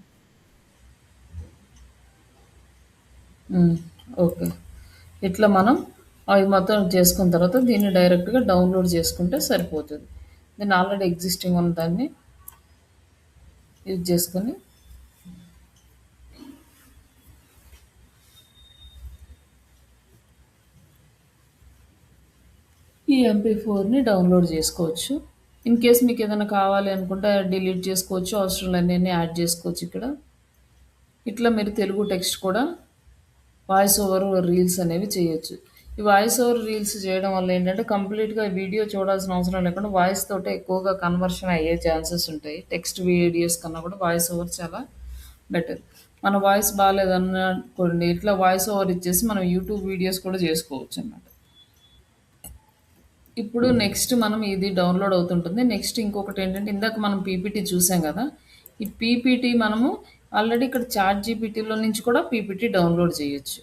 ఓకే, ఇట్లా మనం అవి మొత్తం చేసుకున్న తర్వాత దీన్ని డైరెక్ట్గా డౌన్లోడ్ చేసుకుంటే సరిపోతుంది. దీన్ని ఆల్రెడీ ఎగ్జిస్టింగ్ ఉన్న దాన్ని యూజ్ చేసుకొని ఈ MP4ని డౌన్లోడ్ చేసుకోవచ్చు. ఇన్ కేస్ మీకు ఏదైనా కావాలి అనుకుంటే డిలీట్ చేసుకోవచ్చు, అవసరం లేని యాడ్ చేసుకోవచ్చు. ఇక్కడ ఇట్లా మీరు తెలుగు టెక్స్ట్ కూడా వాయిస్ ఓవర్ రీల్స్ అనేవి చేయొచ్చు. ఈ వాయిస్ ఓవర్ రీల్స్ చేయడం వల్ల ఏంటంటే కంప్లీట్గా వీడియో చూడాల్సిన అవసరం లేకుండా వాయిస్ తోటే ఎక్కువగా కన్వర్షన్ అయ్యే ఛాన్సెస్ ఉంటాయి. టెక్స్ట్ వీడియోస్ కన్నా కూడా వాయిస్ ఓవర్ చాలా బెటర్. మన వాయిస్ బాగాలేదనుకోండి, ఇట్లా వాయిస్ ఓవర్ ఇచ్చేసి మనం యూట్యూబ్ వీడియోస్ కూడా చేసుకోవచ్చు అన్నమాట. ఇప్పుడు నెక్స్ట్ మనం ఇది డౌన్లోడ్ అవుతుంటుంది. నెక్స్ట్ ఇంకొకటి ఏంటంటే ఇందాక మనం పీపీటీ చూసాం కదా, ఈ పీపీటీ మనము ఆల్రెడీ ఇక్కడ చాట్ జీపీటీలో నుంచి కూడా పీపీటీ డౌన్లోడ్ చేయొచ్చు.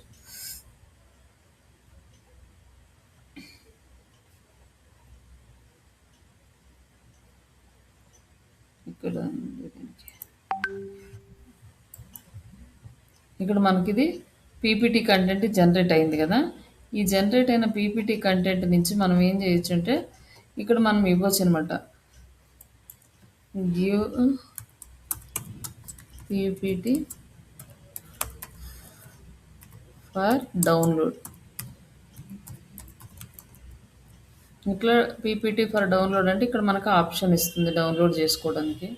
ఇక్కడ మనకిది పీపీటీ కంటెంట్ జనరేట్ అయింది కదా. ఈ జనరేట్ అయిన పీపీటీ కంటెంట్ నుంచి మనం ఏం చేయొచ్చు అంటే ఇక్కడ మనం ఇవ్వచ్చు అనమాట, గివ్ పీపీటీ ఫర్ డౌన్లోడ్. ఇట్లా పీపీటీ ఫర్ డౌన్లోడ్ అంటే ఇక్కడ మనకు ఆప్షన్ ఇస్తుంది డౌన్లోడ్ చేసుకోవడానికి.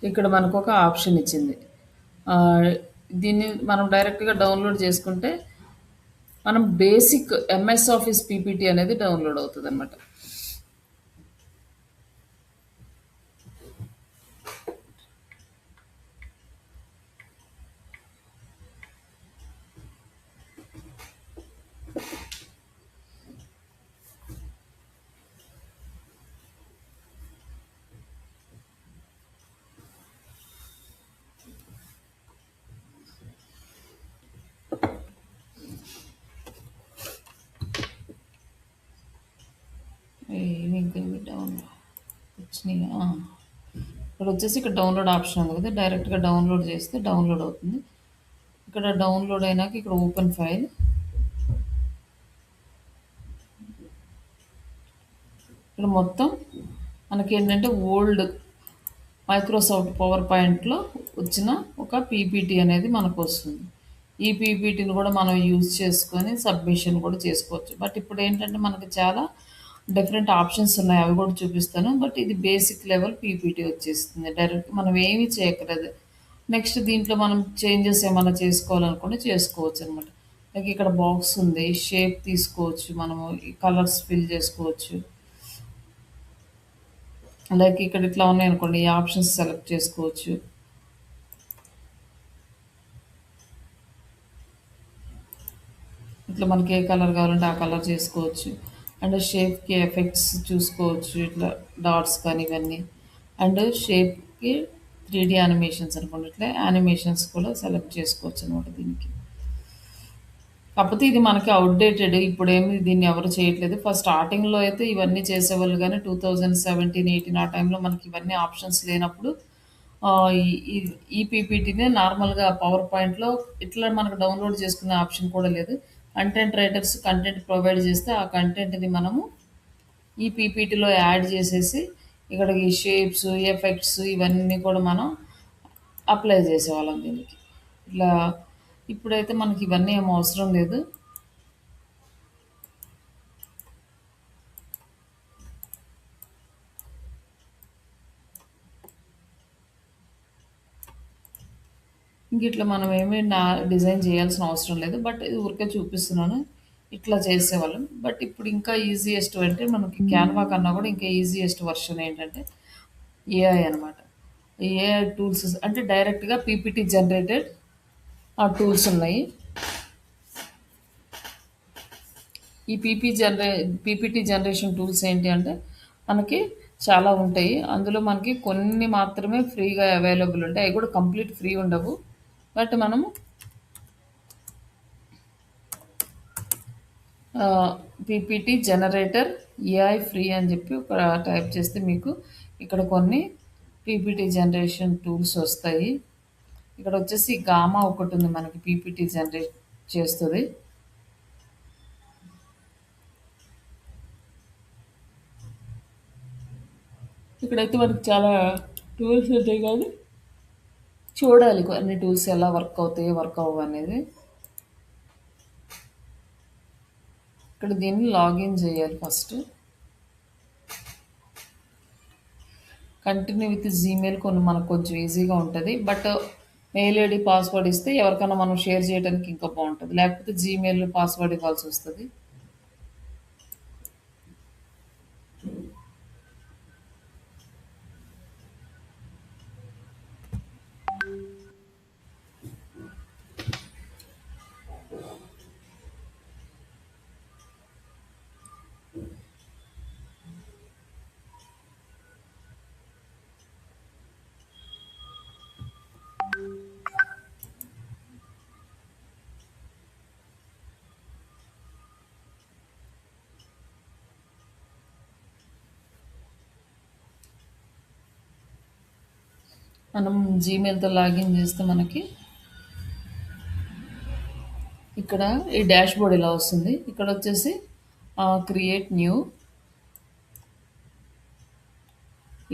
ఇక్కడ మనకు ఒక ఆప్షన్ ఇచ్చింది. దీన్ని మనం డైరెక్ట్గా డౌన్లోడ్ చేసుకుంటే మనం బేసిక్ ఎంఎస్ ఆఫీస్ పీపీటీ అనేది డౌన్లోడ్ అవుతుంది అనమాట. వచ్చినాయా? ఇక్కడ వచ్చేసి ఇక్కడ డౌన్లోడ్ ఆప్షన్ ఉంది కదా, డైరెక్ట్గా డౌన్లోడ్ చేస్తే డౌన్లోడ్ అవుతుంది. ఇక్కడ డౌన్లోడ్ అయినాక ఇక్కడ ఓపెన్ ఫైల్, ఇక్కడ మొత్తం మనకి ఏంటంటే ఓల్డ్ మైక్రోసాఫ్ట్ పవర్ పాయింట్లో వచ్చిన ఒక పీపీటీ అనేది మనకు వస్తుంది. ఈ పీపీటీని కూడా మనం యూజ్ చేసుకొని సబ్మిషన్ కూడా చేసుకోవచ్చు. బట్ ఇప్పుడు ఏంటంటే మనకి చాలా డిఫరెంట్ ఆప్షన్స్ ఉన్నాయి, అవి కూడా చూపిస్తాను. బట్ ఇది బేసిక్ లెవెల్ పీపీటీ వచ్చేస్తుంది, డైరెక్ట్ మనం ఏమీ చేయక్కర్లేదు. నెక్స్ట్ దీంట్లో మనం చేంజెస్ ఏమైనా చేసుకోవాలనుకుంటే చేసుకోవచ్చు అనమాట. లైక్ ఇక్కడ బాక్స్ ఉంది, షేప్ తీసుకోవచ్చు, మనము ఈ కలర్స్ ఫిల్ చేసుకోవచ్చు. లైక్ ఇక్కడ ఇట్లా ఉన్నాయి అనుకోండి, ఈ ఆప్షన్స్ సెలెక్ట్ చేసుకోవచ్చు. ఇట్లా మనకి ఏ కలర్ కావాలంటే ఆ కలర్ చేసుకోవచ్చు. అండ్ షేప్కి ఎఫెక్ట్స్ చూసుకోవచ్చు, ఇట్లా డాట్స్ కానీ ఇవన్నీ. అండ్ షేప్కి 3D యానిమేషన్స్ అనుకోండి, ఇట్లా యానిమేషన్స్ కూడా సెలెక్ట్ చేసుకోవచ్చు అనమాట దీనికి. కాకపోతే ఇది మనకి అవుట్డేటెడ్, ఇప్పుడేమి దీన్ని ఎవరు చేయట్లేదు. ఫస్ట్ స్టార్టింగ్లో అయితే ఇవన్నీ చేసేవాళ్ళు, కానీ 2017-18 ఆ టైంలో మనకి ఇవన్నీ ఆప్షన్స్ లేనప్పుడు ఆ, ఈ పీపీటీనే నార్మల్గా పవర్ పాయింట్లో ఇట్లా మనకు డౌన్లోడ్ చేసుకునే ఆప్షన్ కూడా లేదు. కంటెంట్ రైటర్స్ కంటెంట్ ప్రొవైడ్ చేస్తే ఆ కంటెంట్ని మనము ఈ పీపీటీలో యాడ్ చేసేసి ఇక్కడ ఈ షేప్స్ ఎఫెక్ట్స్ ఇవన్నీ కూడా మనం అప్లై చేసేవాళ్ళం దీనికి. ఇట్లా ఇప్పుడైతే మనకి ఇవన్నీ ఏం అవసరం లేదు. ఇంక ఇట్లా మనం ఏమీ డిజైన్ చేయాల్సిన అవసరం లేదు. బట్ ఇది ఊరికే చూపిస్తున్నాను, ఇట్లా చేసేవాళ్ళం. బట్ ఇప్పుడు ఇంకా ఈజియెస్ట్ అంటే మనకి క్యాన్వా కన్నా కూడా ఇంకా ఈజియెస్ట్ వర్షన్ ఏంటంటే ఏఐ అనమాట. ఏఐ టూల్స్ అంటే డైరెక్ట్గా పీపీటీ జనరేటెడ్ ఆ టూల్స్ ఉన్నాయి. ఈ పీపీటీ జనరేషన్ టూల్స్ ఏంటి అంటే మనకి చాలా ఉంటాయి. అందులో మనకి కొన్ని మాత్రమే ఫ్రీగా అవైలబుల్ ఉంటాయి, అవి కూడా కంప్లీట్ ఫ్రీ ఉండవు. బట్ మనము పీపీటీ జనరేటర్ ఏఐ ఫ్రీ అని చెప్పి ఒక టైప్ చేస్తే మీకు ఇక్కడ కొన్ని పీపీటీ జనరేషన్ టూల్స్ వస్తాయి. ఇక్కడ వచ్చేసి గామా ఒకటి ఉంది మనకి పీపీటీ జనరేట్ చేస్తుంది. ఇక్కడైతే మనకి చాలా టూల్స్ ఉంటాయి, కానీ చూడాలి అన్ని టూల్స్ ఎలా వర్క్ అవుతాయి వర్క్ అవ్వవు అనేది. ఇక్కడ దీన్ని లాగిన్ చేయాలి ఫస్ట్. కంటిన్యూ విత్ జీమెయిల్ కొన్ని మనకు కొంచెం ఈజీగా ఉంటుంది. బట్ మెయిల్ ఐడి పాస్వర్డ్ ఇస్తే ఎవరికైనా మనం షేర్ చేయడానికి ఇంకా బాగుంటుంది, లేకపోతే జీమెయిల్ పాస్వర్డ్ ఇవ్వాల్సి వస్తుంది. మనం జీమెయిల్తో లాగిన్ చేస్తే మనకి ఇక్కడ ఈ డాష్ బోర్డ్ ఇలా వస్తుంది. ఇక్కడ వచ్చేసి క్రియేట్ న్యూ,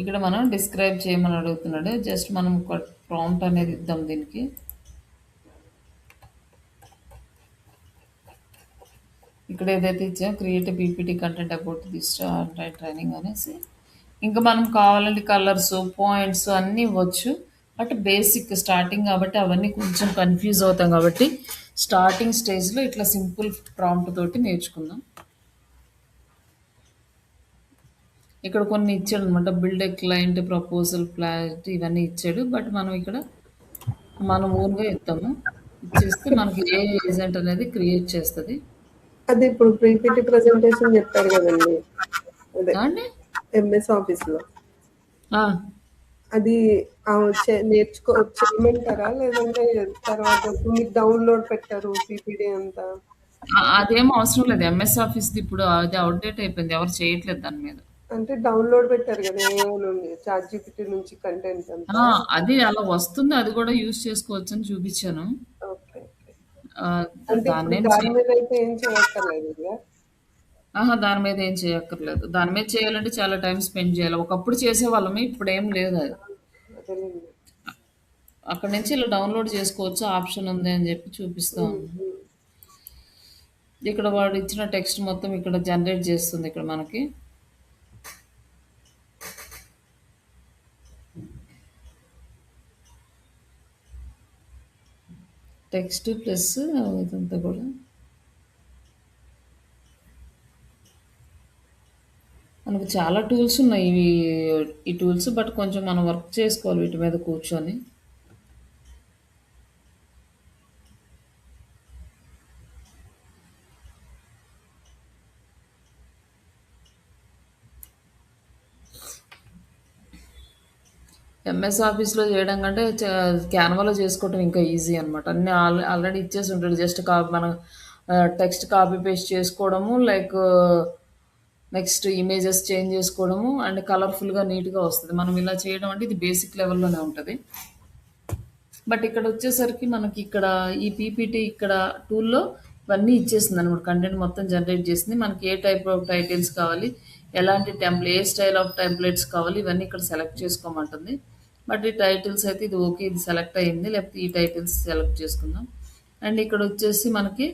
ఇక్కడ మనం డిస్క్రైబ్ చేయమని అడుగుతున్నాడు. జస్ట్ మనం ఒక ప్రాంప్ట్ అనేది ఇద్దాం దీనికి. ఇక్కడ ఏదైతే ఇచ్చామో create PPT content about this training అనేసి, ఇంకా మనం కావాలంటే కలర్స్ పాయింట్స్ అన్నీ ఇవ్వచ్చు. బట్ బేసిక్ స్టార్టింగ్ కాబట్టి అవన్నీ కొంచెం కన్ఫ్యూజ్ అవుతాం, కాబట్టి స్టార్టింగ్ స్టేజ్లో ఇట్లా సింపుల్ ప్రాంప్ట్ తోటి నేర్చుకుందాం. ఇక్కడ కొన్ని ఇచ్చాడు అనమాట, build a client proposal plot ఇవన్నీ ఇచ్చాడు. బట్ మనం ఇక్కడ మనం ఓన్గా ఇస్తాము, ఇచ్చేస్తే మనకి ఏ ఏజెంట్ అనేది క్రియేట్ చేస్తుంది. అది ఇప్పుడు పీపీటీ ప్రెజెంటేషన్ చెప్పారు కదండి, అదే అండి ఎంఎస్ ఆఫీస్ లో, అది చేయమంటారా, లేదంటే తర్వాత మీకు డౌన్లోడ్ పెట్టారు పీపీటీ అంతా? అదేం అవసరం లేదు. ఎంఎస్ ఆఫీస్ది ఇప్పుడు అది అవుట్డేట్ అయిపోయింది, ఎవరు చేయట్లేదు దాని మీద. అంటే డౌన్‌లోడ్ పెట్టారు గదా! ఏఐ నుండి చాట్‌జీపీటీ నుంచి కంటెంట్ ఆ! అంతా. అది అలా వస్తుంది. అది కూడా యూజ్ చేసుకోవచ్చని చూపిచ్చాను. ఓకే. ఓకే. ఆహ్, అంటే ఇప్పుడు దాన్నేం దాని చే మీద అయితే ఏం చేయక్కర్లేదు ఇగ. అహా! దాని మీద ఏం చేయక్కర్లేదు. దాని మీద చేయాలంటే చాలా టైమ్ స్పెండ్ చేయాలి. ఒకప్పుడు చేసేవాళ్ళము. ఇప్పుడేం లేదది. ఆ! అదేలెండి. అక్కడి నుంచి ఇలా డౌన్‌లోడ్ చేసుకోవచ్చు. ఆప్షన్ ఉంది అని చెప్పి చూపిస్తా హ్మ్. ఉంది. హ్మ్. ఇక్కడ వాడు ఇచ్చిన టెక్స్ట్ మొత్తం ఇక్కడ జనరేట్ చేస్తుంది ఇక్కడ మనకి. టెక్స్ట్ ప్లస్ ఇదంతా కూడా. మనకు చాలా టూల్స్ ఉన్నాయి. ఈ టూల్స్ బట్ కొంచెం మనం వర్క్ చేసుకోవాలి వీటి మీద కూర్చొని. ఎంఎస్ ఆఫీస్‌లో చేయడం కంటే క్యాన్వాలో చేసుకోవటం ఇంకా ఈజీ అనమాట. అన్నీ ఆల్రెడీ ఇచ్చేసి ఉంటాడు. జస్ట్ మన టెక్స్ట్ కాపీ పేస్ట్ చేసుకోవడము, లైక్ నెక్స్ట్ ఇమేజెస్ చేంజ్ చేసుకోవడము అండ్ కలర్‌ఫుల్‌గా నీట్‌గా వస్తది. మనం ఇలా చేయడం అంటే ఇది బేసిక్ లెవెల్‌లోనే ఉంటది. బట్ ఇక్కడ వచ్చేసరికి మనకి ఇక్కడ ఈ పీపీటీ ఇక్కడ టూల్‌లో ఇవన్నీ ఇచ్చేసిందనమాట. కంటెంట్ మొత్తం జనరేట్ చేసింది. మనకి ఏ టైప్ ఆఫ్ టైటిల్స్ కావాలి, ఎలాంటి ఏ స్టైల్ ఆఫ్ టెంప్లెట్స్ కావాలి ఇవన్నీ ఇక్కడ సెలెక్ట్ చేసుకోమంటుంది. బట్ ఈ టైటిల్స్ అయితే ఇది ఓకే. ఇది సెలెక్ట్ అయింది. లేకపోతే ఈ టైటిల్స్ సెలెక్ట్ చేసుకుందాం. అండ్ ఇక్కడ వచ్చేసి మనకి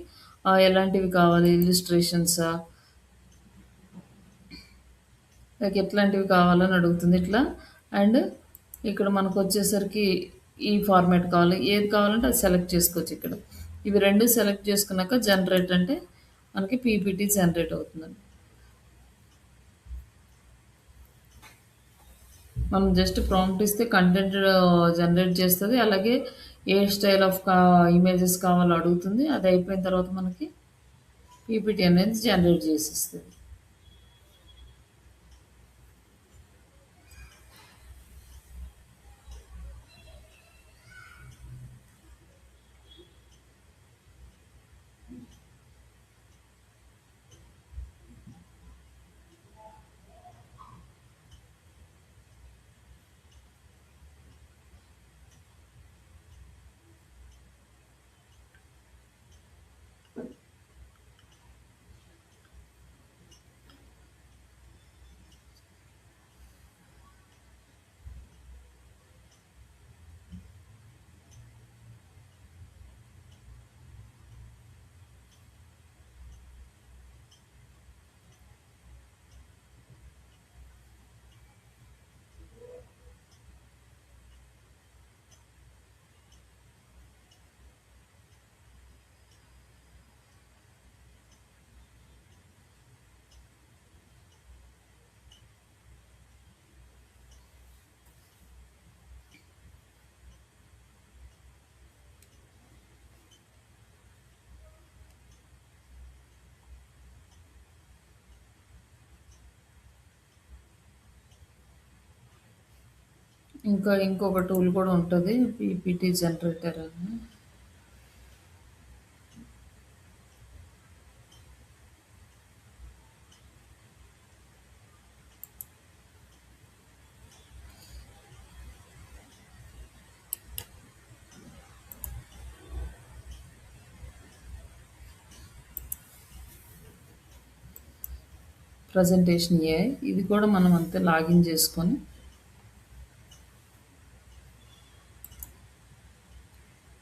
ఎలాంటివి కావాలి ఇల్లుస్ట్రేషన్సా లైక్ ఎట్లాంటివి కావాలని అడుగుతుంది ఇట్లా. అండ్ ఇక్కడ మనకు వచ్చేసరికి ఈ ఫార్మాట్ కావాలి. ఏది కావాలంటే అది సెలెక్ట్ చేసుకోవచ్చు ఇక్కడ. ఇవి రెండు సెలెక్ట్ చేసుకున్నాక జనరేట్ అంటే మనకి పీపీటీ జనరేట్ అవుతుందండి. మనం జస్ట్ ప్రాంప్ట్ ఇస్తే కంటెంట్ జనరేట్ చేస్తుంది. అలాగే ఏ స్టైల్ ఆఫ్ ఇమేజెస్ కావాలో అడుగుతుంది. అది అయిపోయిన తర్వాత మనకి పీపీటీ అనేది జనరేట్ చేసిస్తుంది. ఇంకా ఇంకొక టూల్ కూడా ఉంటుంది పీపీటీ జనరేటర్ అని. ప్రజెంటేషన్ ఏఐ ఇది కూడా మనం అంతే లాగిన్ చేసుకొని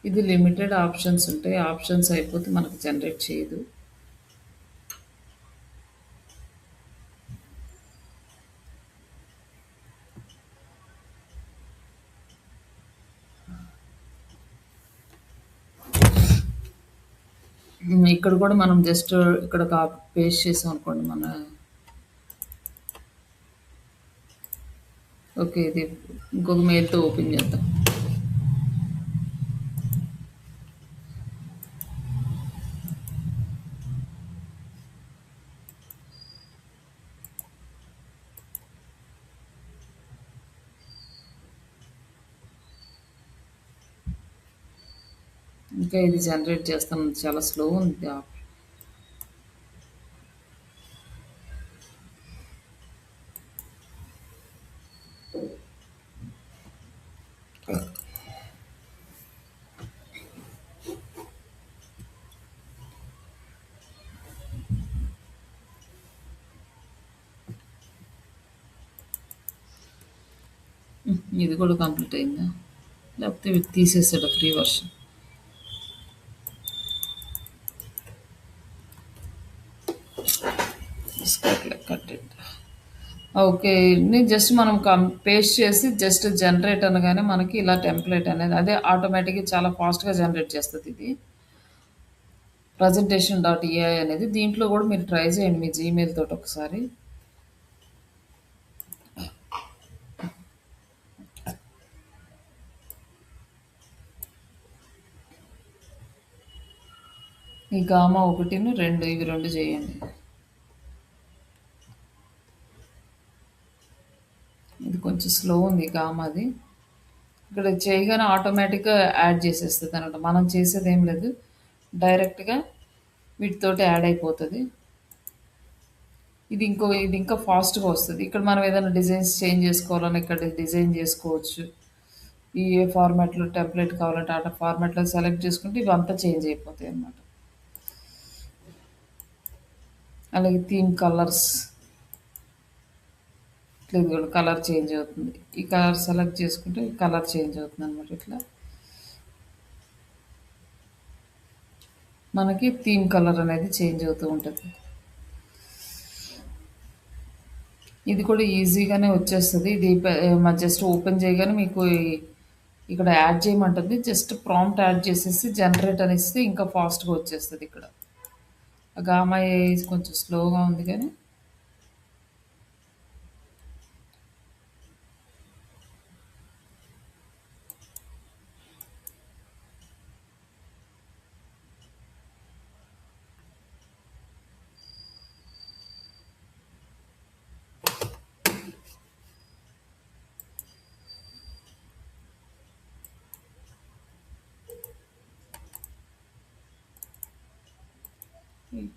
ఇది లిమిటెడ్ ఆప్షన్స్ ఉంటాయి. ఆప్షన్స్ అయిపోతే మనకు జనరేట్ చేయదు. ఇక్కడ కూడా మనం జస్ట్ ఇక్కడ పేస్ట్ చేసాం అనుకోండి మన ఓకే. ఇది ఇంకొక మెయిల్‌తో ఓపెన్ చేద్దాం. ఇంకా ఇది జనరేట్ చేస్తాం. చాలా స్లో ఉంది యాప్. ఇది కూడా కంప్లీట్ అయిందా? లేకపోతే ఇవి తీసేసాడు ఫ్రీ వర్షన్. Content okay. నేను జస్ట్ మనం పేస్ట్ చేసి జస్ట్ జనరేట్ అనగానే మనకి ఇలా టెంప్లెట్ అనేది అదే ఆటోమేటిక్గా చాలా ఫాస్ట్గా జనరేట్ చేస్తుంది ఇది. ప్రజెంటేషన్ డాట్ ఏఐ అనేది దీంట్లో కూడా మీరు ట్రై చేయండి మీ జీమెయిల్ తోటి ఒకసారి. ఈ గామా 1, 2 ఇవి 2 చేయండి. ఇది కొంచెం స్లో ఉంది గామాది. ఇక్కడ చేయగానే ఆటోమేటిక్గా యాడ్ చేసేస్తుంది అనమాట. మనం చేసేది ఏం లేదు, డైరెక్ట్గా వీటితోటి యాడ్ అయిపోతుంది. ఇది ఇంకా ఫాస్ట్గా వస్తుంది. ఇక్కడ మనం ఏదైనా డిజైన్స్ చేంజ్ చేసుకోవాలని ఇక్కడ డిజైన్ చేసుకోవచ్చు. ఏ ఫార్మాట్లో టెంప్లెట్ కావాలంటే ఆ ఫార్మాట్లో సెలెక్ట్ చేసుకుంటే ఇవంతా చేంజ్ అయిపోతాయి అన్నమాట. అలాగే థీమ్ కలర్స్ ఇట్లా ఇది కూడా కలర్ చేంజ్ అవుతుంది. ఈ కలర్ సెలెక్ట్ చేసుకుంటే కలర్ చేంజ్ అవుతుంది అనమాట. ఇట్లా మనకి థీమ్ కలర్ అనేది చేంజ్ అవుతూ ఉంటుంది. ఇది కూడా ఈజీగానే వచ్చేస్తుంది. ఇది జస్ట్ ఓపెన్ చేయగానే మీకు ఇక్కడ యాడ్ చేయమంటుంది. జస్ట్ ప్రాంప్ట్ యాడ్ చేసేసి జనరేట్ అనేసి ఇంకా ఫాస్ట్గా వచ్చేస్తుంది. ఇక్కడ గామా కొంచెం స్లోగా ఉంది కానీ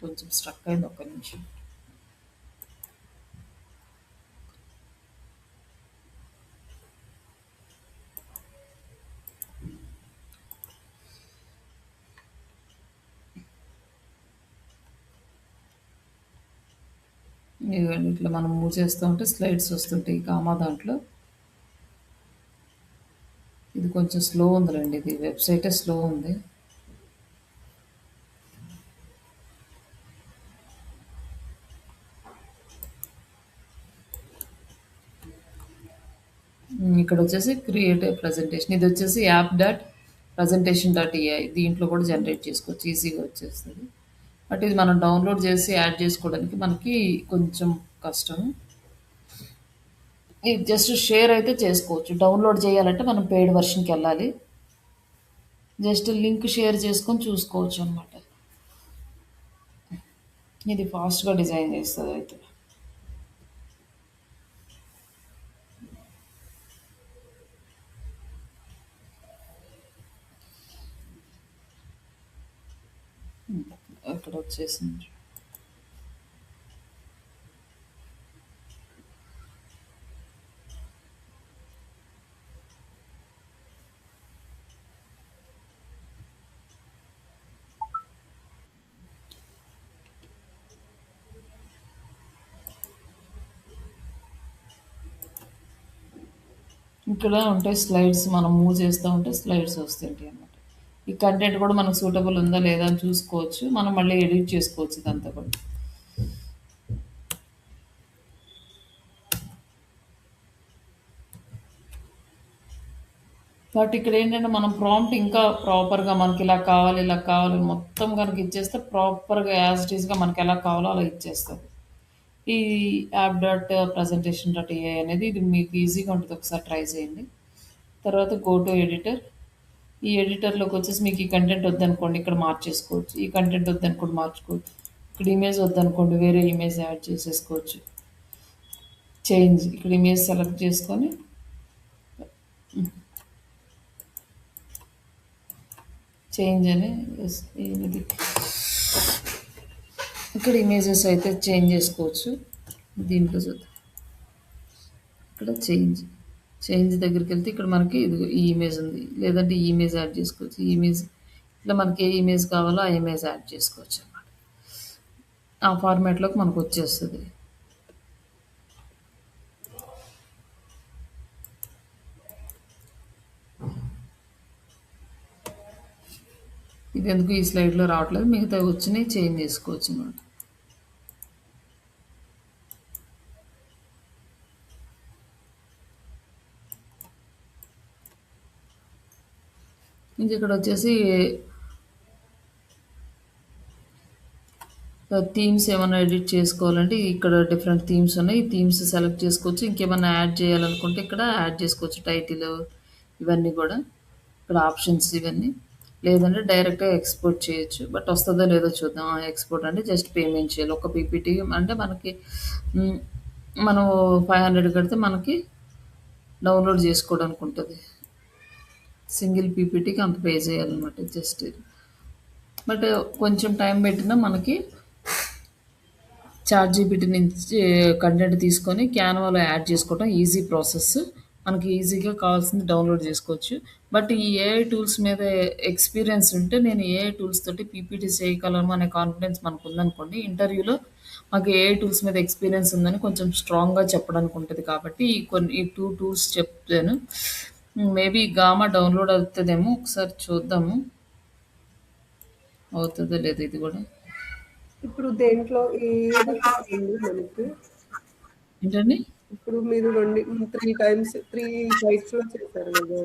కొంచెం స్ట్రక్ అయింది. ఒక్క నిమిషం. ఇదిగోండి ఇట్లా మనం మూవ్ చేస్తూ ఉంటే స్లైడ్స్ వస్తుంటాయి గామా దాంట్లో. ఇది కొంచెం స్లో ఉందిలేండి, ఇది వెబ్సైటే స్లో ఉంది. ఇక్కడ వచ్చేసి క్రియేట్ ప్రజెంటేషన్, ఇది వచ్చేసి app dot presentation dot AI. దీంట్లో కూడా జనరేట్ చేసుకోవచ్చు, ఈజీగా వచ్చేస్తుంది. బట్ ఇది మనం డౌన్లోడ్ చేసి యాడ్ చేసుకోవడానికి మనకి కొంచెం కష్టం. ఇది జస్ట్ షేర్ అయితే చేసుకోవచ్చు. డౌన్లోడ్ చేయాలంటే మనం పెయిడ్ వర్షన్కి వెళ్ళాలి. జస్ట్ లింక్ షేర్ చేసుకొని చూసుకోవచ్చు అనమాట. ఇది ఫాస్ట్గా డిజైన్ చేస్తుంది అయితే. ఇక్కడ వచ్చేసింది. ఇక్కడ ఉంటాయి స్లైడ్స్, మనం మూవ్ చేస్తూ ఉంటే స్లైడ్స్ వస్తుంటాయి అన్నమాట. ఈ కంటెంట్ కూడా మనకు సూటబుల్ ఉందా లేదా అని చూసుకోవచ్చు. మనం మళ్ళీ ఎడిట్ చేసుకోవచ్చు ఇదంతా కూడా. బట్ ఇక్కడ ఏంటంటే మనం ప్రాంప్ట్ ఇంకా ప్రాపర్గా మనకి ఇలా కావాలి ఇలా కావాలి మొత్తం కనుక ఇచ్చేస్తే ప్రాపర్గా యాజ్ ఇట్ ఈస్గా మనకి ఎలా కావాలో అలా ఇచ్చేస్తుంది. ఈ app dot presentation dot AI అనేది ఇది మీకు ఈజీగా ఉంటుంది, ఒకసారి ట్రై చేయండి. తర్వాత గో టు ఎడిటర్. ఈ ఎడిటర్లోకి వచ్చేసి మీకు ఈ కంటెంట్ వద్దనుకోండి ఇక్కడ మార్చేసుకోవచ్చు, ఈ కంటెంట్ వద్దనుకోండి మార్చుకోవచ్చు. ఇక్కడ ఇమేజ్ వద్దనుకోండి వేరే ఇమేజ్ యాడ్ చేసేసుకోవచ్చు. చేంజ్ ఇక్కడ ఇమేజ్ సెలెక్ట్ చేసుకొని చేంజ్ అని ఇది ఇక్కడ ఇమేజెస్ అయితే చేంజ్ చేసుకోవచ్చు. దీంట్లో చూద్దాం, ఇక్కడ చేంజ్ దగ్గరికి వెళ్తే ఇక్కడ మనకి ఇది ఈ ఇమేజ్ ఉంది, లేదంటే ఈ ఇమేజ్ యాడ్ చేసుకోవచ్చు. ఈ ఇమేజ్ ఇట్లా మనకి ఏ ఇమేజ్ కావాలో ఆ ఇమేజ్ యాడ్ చేసుకోవచ్చు అన్నమాట. ఆ ఫార్మాట్లోకి మనకు వచ్చేస్తుంది. ఇది ఎందుకు ఈ స్లైడ్‌లో రావట్లేదు. మిగతావి వచ్చినయి చేంజ్ చేసుకోవచ్చనమాట. ఇంకిక్కడొచ్చేసి థీమ్స్ ఏమన్నా ఎడిట్ చేసుకోవాలంటే ఇక్కడ డిఫరెంట్ థీమ్స్ ఉన్నాయి. ఈ థీమ్స్ సెలెక్ట్ చేసుకోవచ్చు. ఇంకేమన్నా యాడ్ చేయాలనుకుంటే ఇక్కడ యాడ్ చేసుకోవచ్చు. టైటిల్ ఇవన్నీ కూడా ఇక్కడ ఆప్షన్స్ ఇవన్నీ. లేదంటే డైరెక్ట్‌గా ఎక్స్‌పోర్ట్ చేయొచ్చు. బట్ వస్తదో లేదో చూద్దాం. ఎక్స్‌పోర్ట్ అంటే జస్ట్ పేమెంట్ చేయాలి. ఒక పీపీటీ అంటే మనకి హ్మ్, మనం 500 కడితే మనకి డౌన్‌లోడ్ చేసుకోవడానికి ఉంటది. సింగిల్ పీపీటీకి అంత పే చేయాలనమాట జస్ట్. బట్ కొంచెం టైం పెట్టినా మనకి చాట్‌జీపీటీ నుంచి కంటెంట్ తీసుకొని క్యాన్వాలో యాడ్ చేసుకోవడం ఈజీ ప్రాసెస్. మనకి ఈజీగా కావాల్సింది డౌన్‌లోడ్ చేసుకోవచ్చు. బట్ ఈ ఏఐ టూల్స్ మీద ఎక్స్‌పీరియన్స్ ఉంటే నేను ఏఐ టూల్స్ తోటి పీపీటీస్ చేయగలను అనే కాన్ఫిడెన్స్ మనకుందనుకోండి, ఇంటర్వ్యూలో మాకు ఏఐ టూల్స్ మీద ఎక్స్‌పీరియన్స్ ఉందని కొంచెం స్ట్రాంగ్‌గా చెప్పడానికి ఉంటది కాబట్టి ఈ 2 టూల్స్ చెప్తాను. మేబీ గామా డౌన్‌లోడ్ అవుతదేమో ఒకసారి చూద్దాము. అవుతదో లేదో ఇది గూడా. ఇప్పుడు దేంట్లో ఏది కావాలండి మనకి? ఏంటండి? ఇప్పుడు మీరు 3 టైమ్స్ 3 సైట్స్‌లో చేశారు గదా!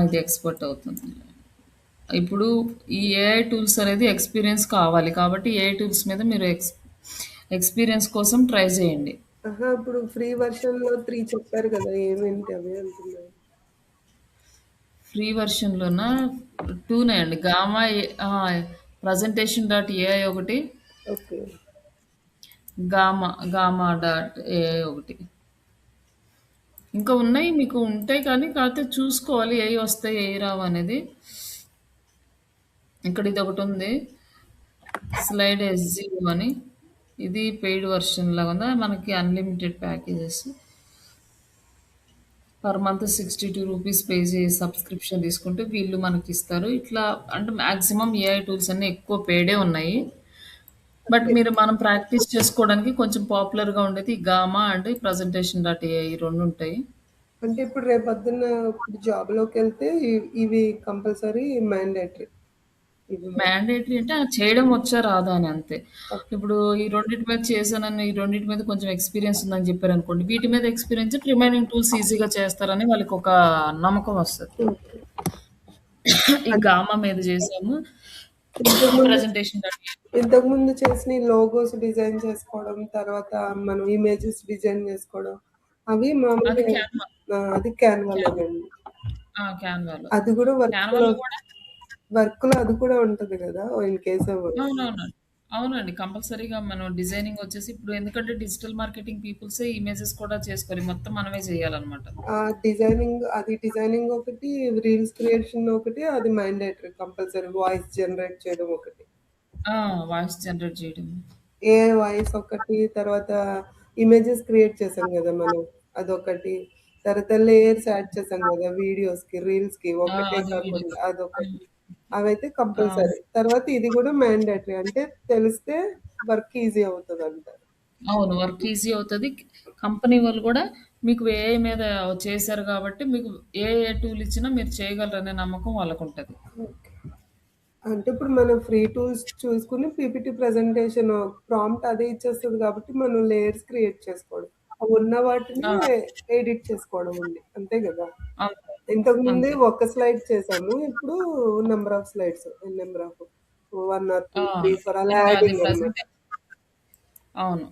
ఇది ఎక్స్‌పోర్ట్ అవుతుంది. ఇప్పుడు ఈ ఏఐ టూల్స్ అనేది ఎక్స్‌పీరియన్స్ కావాలి. కాబట్టి ఏఐ టూల్స్ మీద మీరు ఎక్స్‌పీరియన్స్ కోసం ట్రై చేయండి. ఆహా! ఇప్పుడు ఫ్రీ వెర్షన్‌లో 3 చెప్పారు గదా! ఏమేంటి అవి అంటున్నాను. ఫ్రీ వెర్షన్‌లోన 2నే అండి. ప్రజెంటేషన్ డాట్ ఏఐ ఒకటి, ఓకే. గామా డాట్ ఏఐ ఒకటి. ఇంకా ఉన్నాయి మీకు ఉంటాయి కానీ కాకపోతే చూసుకోవాలి ఏవి వస్తాయి ఏవి రావు అనేది. ఇక్కడ ఇది ఒకటి ఉంది. స్లైడ్ ఎస్జీఓ అని. ఇది పెయిడ్ వెర్షన్ లాగా ఉందా. మనకి unlimited packages. Per month 62 rupees pay చేసి సబ్స్క్రిప్షన్ తీసుకుంటే వీళ్ళు మనకి ఇస్తారు. ఇట్లా అంటే మాక్సిమం ఏఐ టూల్స్ అన్నీ ఎక్కువ పేడే ఉన్నాయి. బట్ మనం ప్రాక్టీస్ చేసుకోవడానికి కొంచెం పాపులర్‌గా ఉండేది ఈ gamma and presentation dot AI ఈ 2 ఉంటాయి. అంటే ఇప్పుడు రేపొద్దున్న ఇప్పుడు జాబ్‌లోకెళ్తే ఇవి కంపల్సరీ మ్యాండేటరీ. ఇవి మ్యాండేటరీ అంటే చేయడం వచ్చా రాదా అని అంతే. ఇప్పుడు ఈ రెండిటి మీద చేశానని ఈ రెండిటి మీద కొంచెం ఎక్స్‌పీరియన్స్ ఉందని చెప్పారనుకోండి. వీటి మీద ఎక్స్‌పీరియన్స్ రిమైనింగ్ టూల్స్ ఈజీగా చేస్తారని వాళ్ళకొక నమ్మకం వస్తది. ఓకే. ఈ గామా మీద చేసాము. ఇంతకుముందు ప్రజెంటేషన్ డాట్ ఏఐ. ఇంతకుముందు చేసిన ఈ లోగోస్ డిజైన్ చేసుకోవడం, తర్వాత మనం ఇమేజెస్ డిజైన్ చేసుకోవడం, అవి అది మామూలుగా క్యాన్వా. అది క్యాన్వాలోనండి. క్యాన్వాలో. అది గూడా క్యాన్వాలో కూడా వర్క్‌లో అది కూడా ఉంటది గదా! ఇన్ కేస్ అవునవును. అవునండి. కంపల్సరీగా మనం డిజైనింగ్ వచ్చేసి ఇప్పుడు ఎందుకంటే డిజిటల్ మార్కెటింగ్ పీపుల్సే ఇమేజెస్ కూడా చేసుకోవాలి. మొత్తం మనమే చేయాలనమాట. డిజైనింగ్ ఒకటి, రీల్స్ క్రియేషన్ ఒకటి, అది మ్యాండేటరీ కంపల్సరీ. వాయిస్ జనరేట్ చేయడం ఒకటి. వాయిస్ జనరేట్ చేయడం. ఏఐ వాయిస్ ఒకటి, తర్వాత ఇమేజెస్ క్రియేట్ చేసాం గదా! మనం అదొకటి. తర్వాత లేయర్స్ యాడ్ చేసాం గదా! వీడియోస్‌కి, రీల్స్‌కి ఒకటే అది వీడియో. కాకుండా అదొకటి. హ్మ్. అవైతే ఆ! కంపల్సరీ. తర్వాత ఇది గూడా మ్యాండేటరీ. అంటే తెలిస్తే వర్క్ ఈజీ అవుతదంటారు. అవును. వర్క్ ఈజీ అవుతది. కంపెనీ వాళ్ళు కూడా మీకు ఏఐ మీద చేశారు కాబట్టి మీకు ఏ టూల్ ఇచ్చినా మీరు చేయగలరనే నమ్మకం వాళ్ళకుంటది. ఓకే. అంటే ఇప్పుడు మనం ఫ్రీ టూల్స్ చూసుకొని పీపీటీ ప్రెజెంటేషన్ ప్రాంప్ట్ అదే ఇచ్చేస్తది కాబట్టి మనం లేయర్స్ క్రియేట్ చేసుకోవడం. ఉన్న వాటిని ఆ! ఎడిట్ చేసుకోవడం ఉంది. అంతే గదా! అంతే. ఇంతకుముందే అంతే. ఒక స్లైడ్ చేసాము. ఇప్పుడు number of slides. Number of 1 or 2, ఆ! 3, 4 అలా ఇంకా అది యాడింగ్ అన్నమాట. అవును.